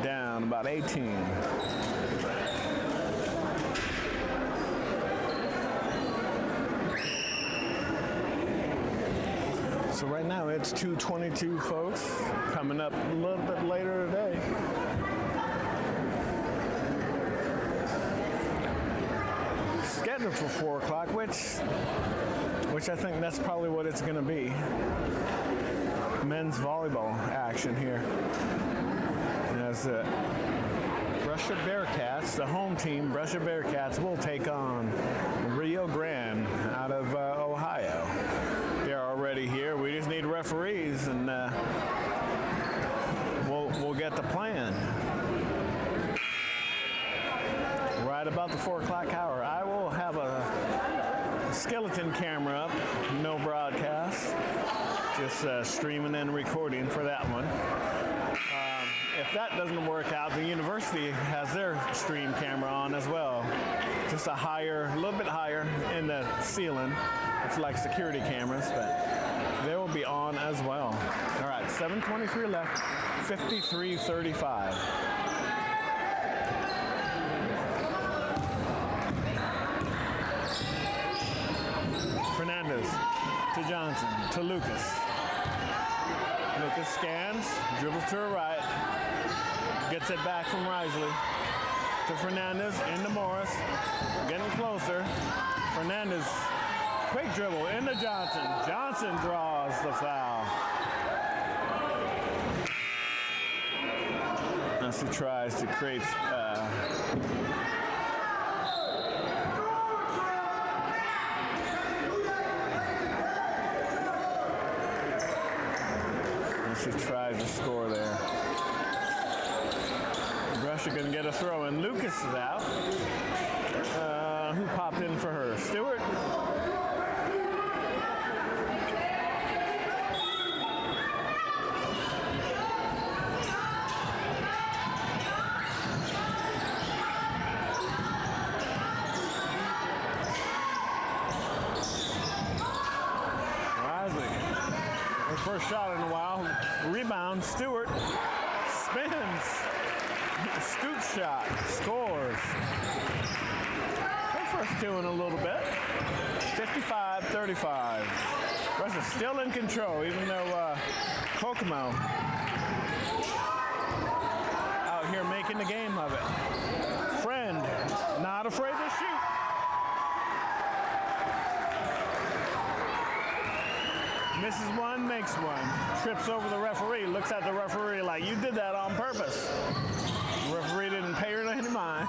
Down about 18. So right now it's 2:22, folks. Coming up a little bit later today. Scheduled for 4 o'clock, which I think that's probably what it's going to be. Men's volleyball action here. As the Brescia Bearcats, the home team, Brescia Bearcats, will take on Rio Grande out of Ohio. They're already here. We just need referees, and we'll get the plan. Right about the 4 o'clock hour, I will have a skeleton camera up, no broadcast, just streaming and recording for that one. If that doesn't work out, the university has their stream camera on as well. Just a little bit higher in the ceiling. It's like security cameras, but they will be on as well. All right, 7:23 left, 53-35. Fernandez to Johnson to Lucas. Lucas scans, dribbles to her right, gets it back from Risley to Fernandez, into Morris, getting closer. Fernandez, quick dribble into Johnson. Johnson draws the foul. As he tries to create she tries to score there. Brescia going to get a throw, and Lucas is out. Who popped in for her? Stewart? First shot in a while. Rebound. Stewart spins. Scoop shot. Scores. Her first two in a little bit. 55-35. Brescia still in control, even though Kokomo out here making the game of it. Friend not afraid to shoot. Misses one, makes one. Trips over the referee, looks at the referee like, you did that on purpose. The referee didn't pay her any mind.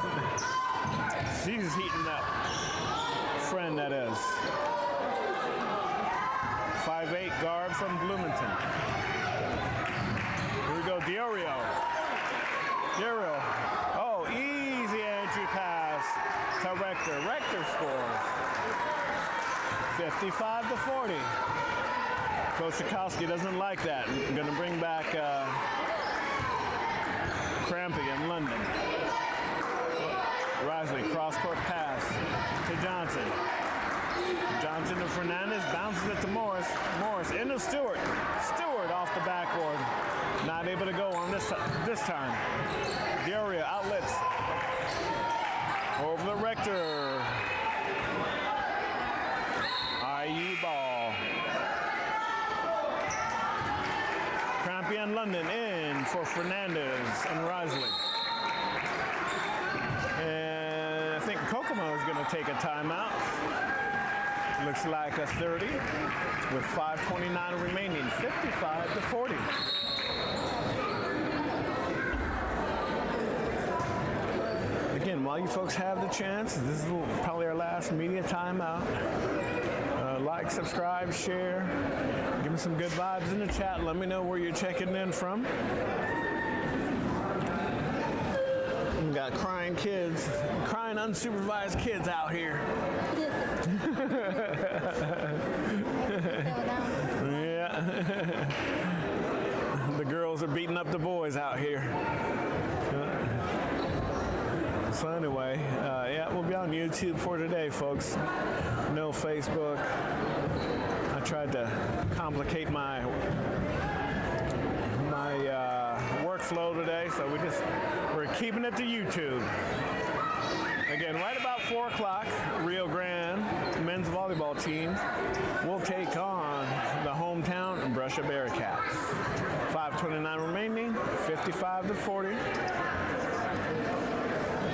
She's heating up. Friend, that is. 5'8" guard from Bloomington. Here we go, Diorio. Diorio. Oh, easy entry pass to Rector. Rector scores. 55-40. Coach Sikowski doesn't like that. I'm going to bring back Crampy in London. Risley, cross-court pass. to Johnson. Johnson to Fernandez, bounces it to Morris. Morris into Stewart. Stewart off the backboard. Not able to go on this time. Diorio outlets. Over the Rector. IU ball. Crampy and London in for Fernandez and Risley. And I think Kokomo is going to take a timeout. Looks like a 30 with 5:29 remaining, 55-40. Again, while you folks have the chance, this is probably our last media timeout. Like, subscribe, share, give me some good vibes in the chat. Let me know where you're checking in from. We got crying kids, crying unsupervised kids out here. Yeah. The girls are beating up the boys out here. So anyway, yeah, we'll be on YouTube for today, folks. No Facebook. I tried to complicate my workflow today, so we're keeping it to YouTube. Again, right about 4 o'clock, Rio Grande men's volleyball team will take on the hometown Brescia Bearcats. 5:29 remaining, 55-40.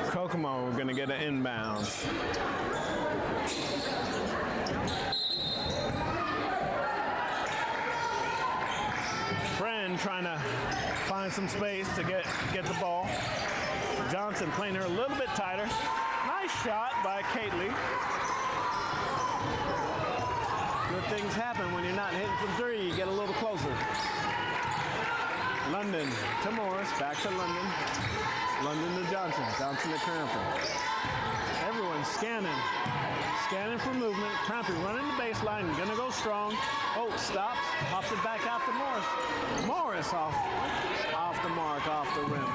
Kokomo going to get an inbounds. Friend trying to find some space to get the ball. Johnson playing her a little bit tighter. Nice shot by Kately. Good things happen when you're not hitting from three. You get a little closer. London to Morris, back to London. London to Johnson, Johnson to Crampy. Everyone's scanning for movement. Crampy running the baseline, gonna go strong. Oh, stops, pops it back out to Morris. Morris off the mark, off the rim.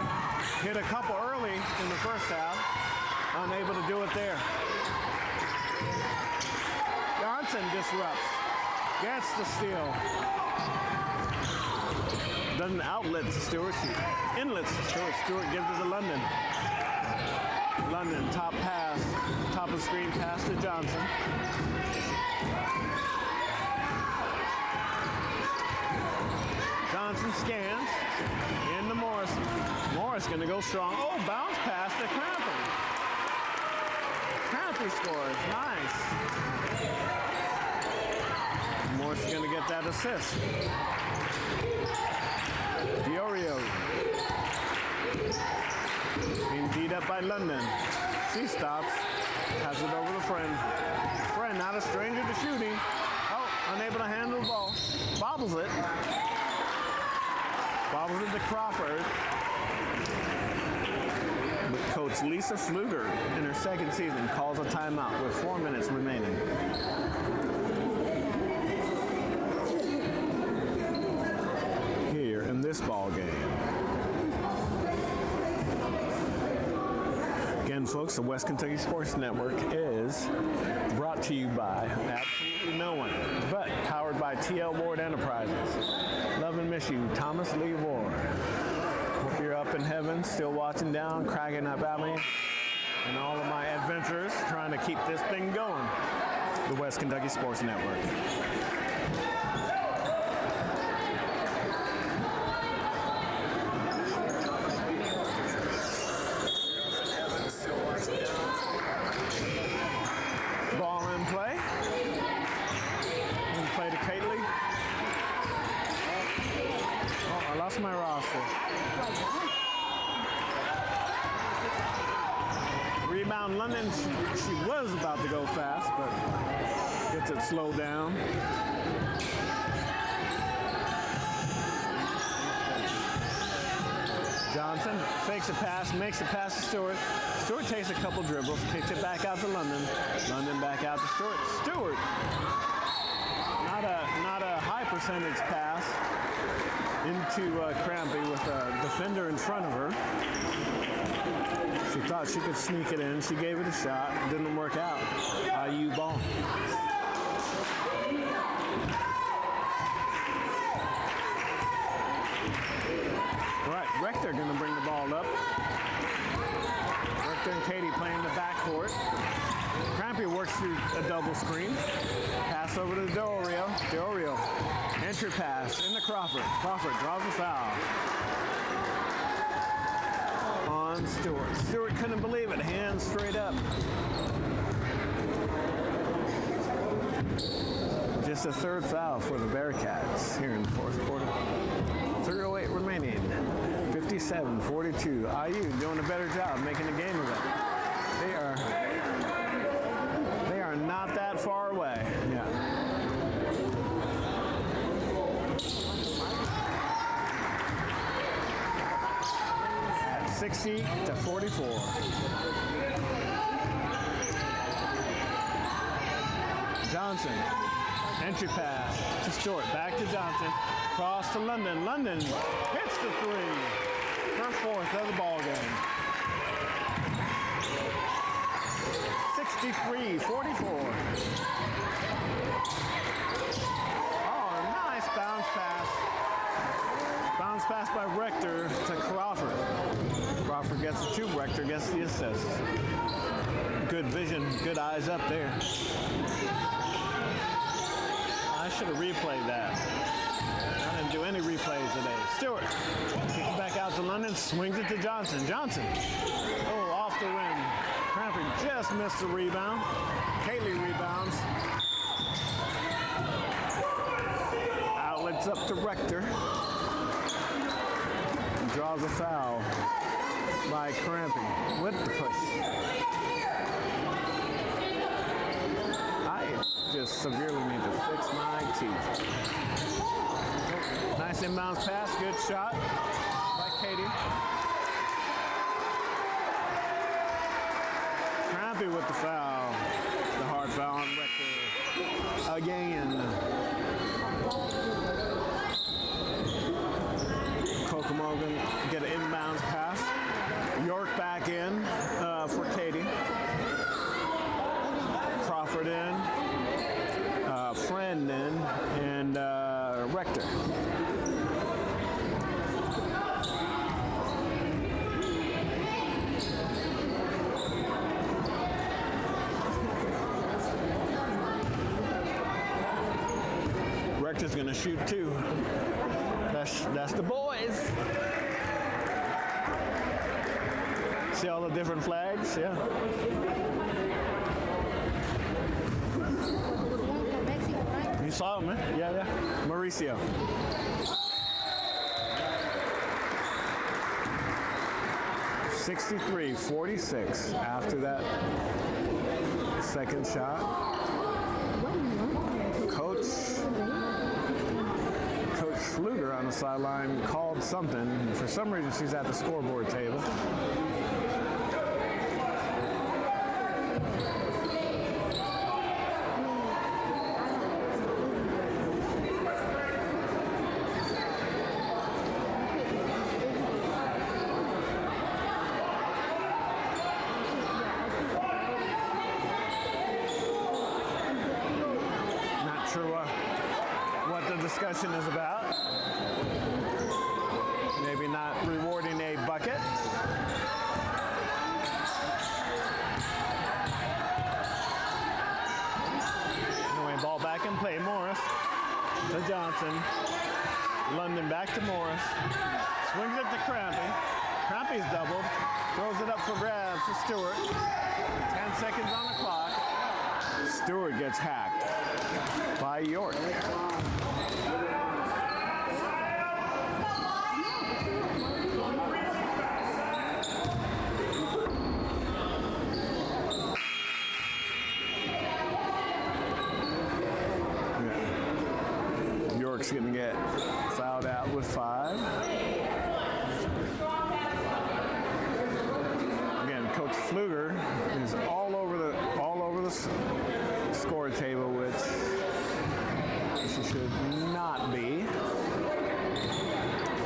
Hit a couple early in the first half, unable to do it there. Johnson disrupts, gets the steal. Doesn't outlet to Stewart, inlets to Stewart. Stewart gives it to London. London, top pass, top of the screen pass to Johnson. Johnson scans, into Morris. Morris gonna go strong. Oh, bounce pass to Crampy. Crampy scores, nice. Morris gonna get that assist. Diorio being beat up by London. She stops, has it over to Friend. Friend, not a stranger to shooting. Oh, unable to handle the ball. Bobbles it. Bobbles it to Crawford. But Coach Lisa Fluger, in her second season, calls a timeout with 4 minutes remaining. Here in this ball game. Again, folks, the West Kentucky Sports Network is brought to you by absolutely no one, but powered by TL Ward Enterprises. Love and miss you, Thomas Lee Ward. Hope you're up in heaven, still watching down, cracking up at me, and all of my adventures trying to keep this thing going. The West Kentucky Sports Network. Ball in play. And play to Kately. Oh, I lost my roster. Rebound London. She was about to go fast, but gets it slowed down. Johnson fakes a pass, makes a pass to Stewart. Stewart takes a couple dribbles, kicks it back out to London. London back out to Stewart. Stewart, not a high percentage pass into Crampy with a defender in front of her. She thought she could sneak it in. She gave it a shot. It didn't work out. IU ball. All right, Rector going to bring the ball up. Rector and Katie playing the backcourt. Crampy works through a double screen. Pass over to Del Rio. Del Rio. Entry pass into Crawford. Crawford draws a foul on Stewart. Stewart couldn't believe it. Hands straight up. Just a third foul for the Bearcats here in the fourth quarter. 3:08 remaining. 57-42. IU doing a better job making a game of it. They are not that far away. Yeah. At 60-44. Johnson. Entry pass to Stewart. Back to Johnson. Cross to London. London hits the three. Her fourth of the ball game. 63-44. Oh, nice bounce pass. Bounce pass by Rector to Crawford. Crawford gets the two. Rector gets the assist. Good vision, good eyes up there. I should have replayed that. I didn't do any replays today. Stewart kicks it back out to London, swings it to Johnson. Johnson, oh, off the rim. Crampy just missed the rebound. Kaylee rebounds. Outlets up to Rector. Draws a foul by Crampy with the push. Just severely need to fix my teeth. Nice inbounds pass, good shot by Katie. Crampy with the foul. The hard foul on Rector again. Kokomo gonna get an inbounds pass. York back in for Katie. Crawford in. Friend in, and Rector. Rector's gonna shoot two. That's the boys. See all the different flags? Yeah. You saw him, man? Yeah. Mauricio. (63-46) after that second shot. Coach Fluger on the sideline called something. For some reason, she's at the scoreboard table. Discussion is about. Maybe not rewarding a bucket. Anyway, ball back in play. Morris to Johnson. London back to Morris. Swings it to Crampy. Crampy's doubled. Throws it up for grabs to Stewart. 10 seconds on the clock. Stewart gets hacked by York. York's going to get fouled out with 5. Again, Coach Fluger is all over the score table, which she should not be.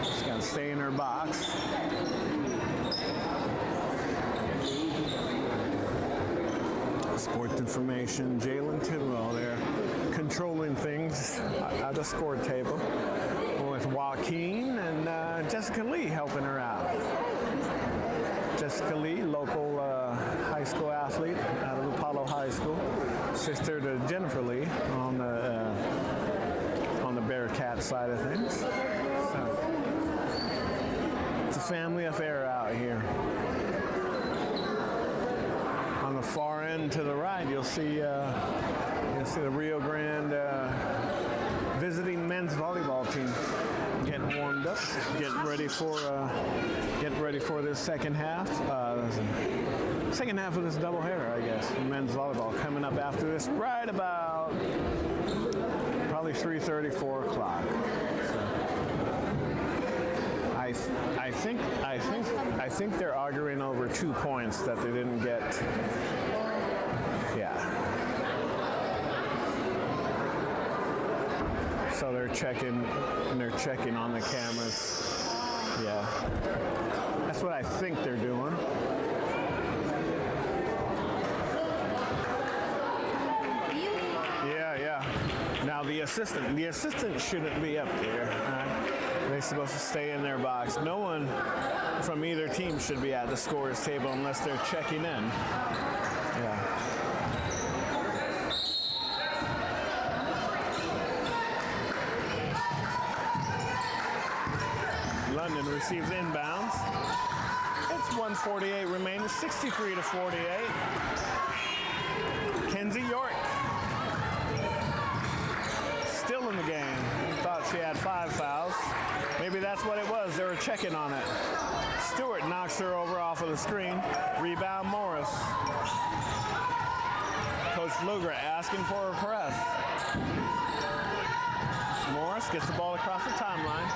She's got to stay in her box. Fourth information, Jalen Tidwell there controlling things at the score table with Joaquin and Jessica Lee helping her out. Jessica Lee, local high school athlete out of Apollo High School, sister to Jennifer Lee on the Bearcat side of things. So it's a family affair out here. On the far end to the right, you'll see the Rio Grande visiting men's volleyball team getting warmed up, getting ready for this second half. Second half of this doubleheader, I guess. Men's volleyball coming up after this, right about probably 3:30, 4 o'clock. So I think they're arguing over 2 points that they didn't get. Yeah. So they're checking on the cameras. Yeah. That's what I think they're doing. Yeah. Now the assistant shouldn't be up there. They're supposed to stay in their box. No one from either team should be at the scorer's table unless they're checking in. Yeah. London receives inbounds. It's 1:48 remaining, 63-48. Kenzie York still in the game. Thought she had 5 fouls. Maybe that's what it was. They were checking on it. Stewart knocks her over off of the screen. Rebound Morris. Coach Luger asking for a press. Morris gets the ball across the timeline.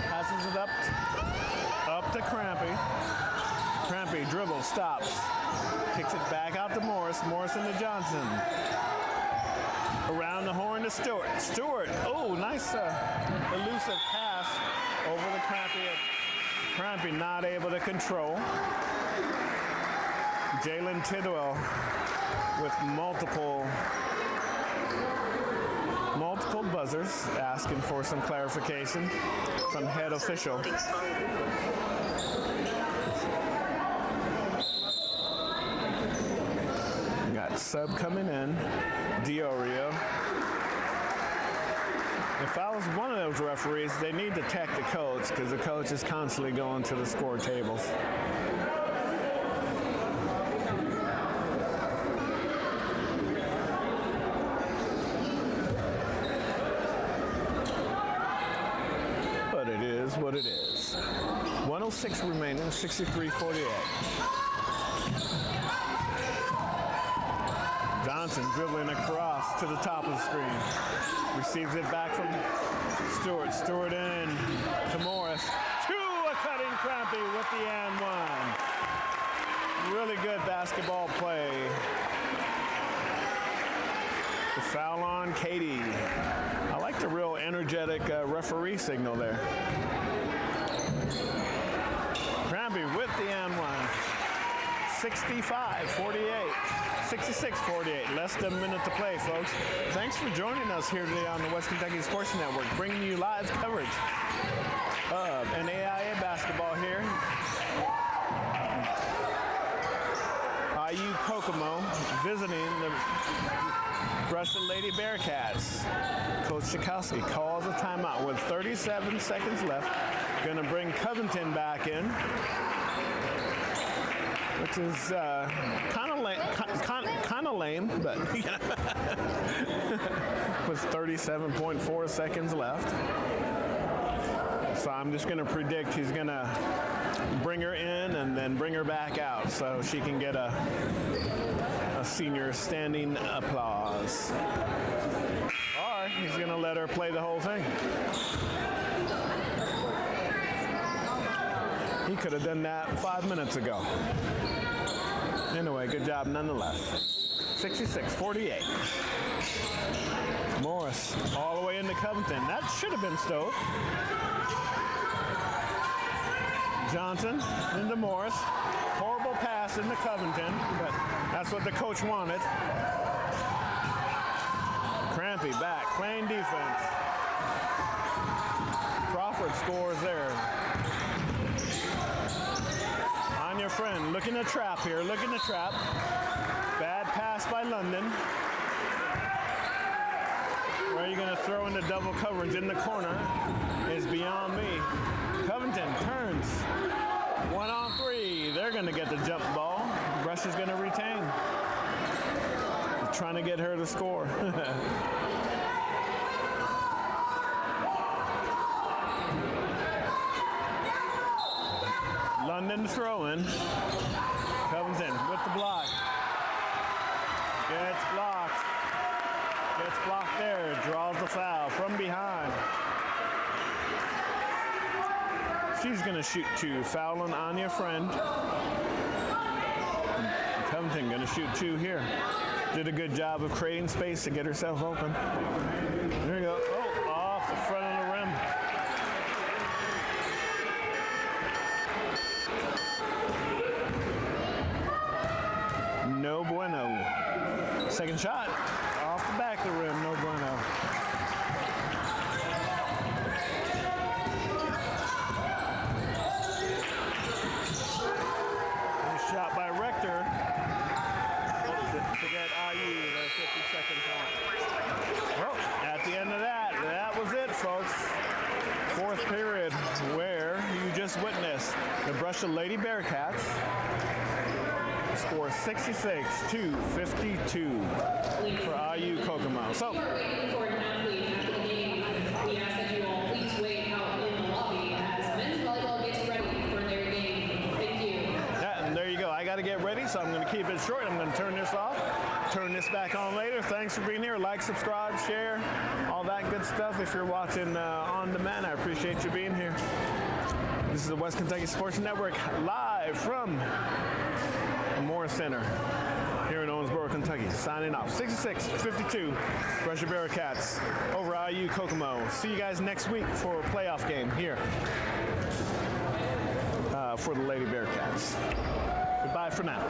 Passes it up to Crampy. Crampy dribbles, stops. Kicks it back out to Morris. Morrison to Johnson. Around the horn to Stewart. Stewart, oh, nice elusive pass over the Crampy. Crampy not able to control. Jalen Tidwell with multiple buzzers asking for some clarification from head official. Got sub coming in, Diorio. If I was one of those referees, they need to tech the coach because the coach is constantly going to the score tables. But it is what it is. 106 remaining, 63-48. Johnson dribbling across to the top of the screen. Receives it back from Stewart. Stewart in to Morris. To a cutting Crampy with the and one. Really good basketball play. The foul on Katie. I like the real energetic referee signal there. Crampy with the and one. 65-48. 66-48, less than a minute to play, folks. Thanks for joining us here today on the West Kentucky Sports Network, bringing you live coverage of NAIA basketball here. IU KOKOMO visiting the Brescia Lady Bearcats. Coach Chakowski calls a timeout with 37 seconds left. Going to bring Covington back in, which is kind of lame, but with 37.4 seconds left. So I'm just going to predict he's going to bring her in and then bring her back out so she can get a senior standing applause. Or he's going to let her play the whole thing. He could have done that 5 minutes ago. Anyway, good job nonetheless. 66-48. Morris all the way into Covington. That should have been Stowe. Johnson into Morris. Horrible pass pass into Covington, but that's what the coach wanted. Crampy back, playing defense. Crawford scores there. On your friend, looking to trap here, looking to trap. Bad pass by London. Where are you going to throw into double coverage in the corner is beyond me. Covington turns. 1-on-3. They're going to get the jump ball. Bresch is going to retain. Trying to get her to score. London throwing. Covington with the block. Gets blocked. Gets blocked there. Draws the foul from behind. She's going to shoot 2. Fouling on your friend. Covington going to shoot 2 here. Did a good job of creating space to get herself open. There you go. Oh, off the front of the rim. No bueno. Second shot. Off the back of the rim. No bueno. Nice shot by Rector. To get IU their 52nd point. Well, at the end of that was it, folks. Fourth period, where you just witnessed the Brescia Lady Bearcats score 66-52 for IU KOKOMO. So, We ask that you all please wait out in the lobby as men's volleyball gets ready for their game. Thank you. yeah, and there you go. I got to get ready, so I'm going to keep it short. I'm going to turn this off. Turn this back on later. Thanks for being here. Like, subscribe, share, all that good stuff. If you're watching on demand, I appreciate you being here. This is the West Kentucky Sports Network live from the Morris Center here in Owensboro, Kentucky. Signing off. 66-52, Brescia Bearcats over IU KOKOMO. See you guys next week for a playoff game here for the Lady Bearcats. Goodbye for now.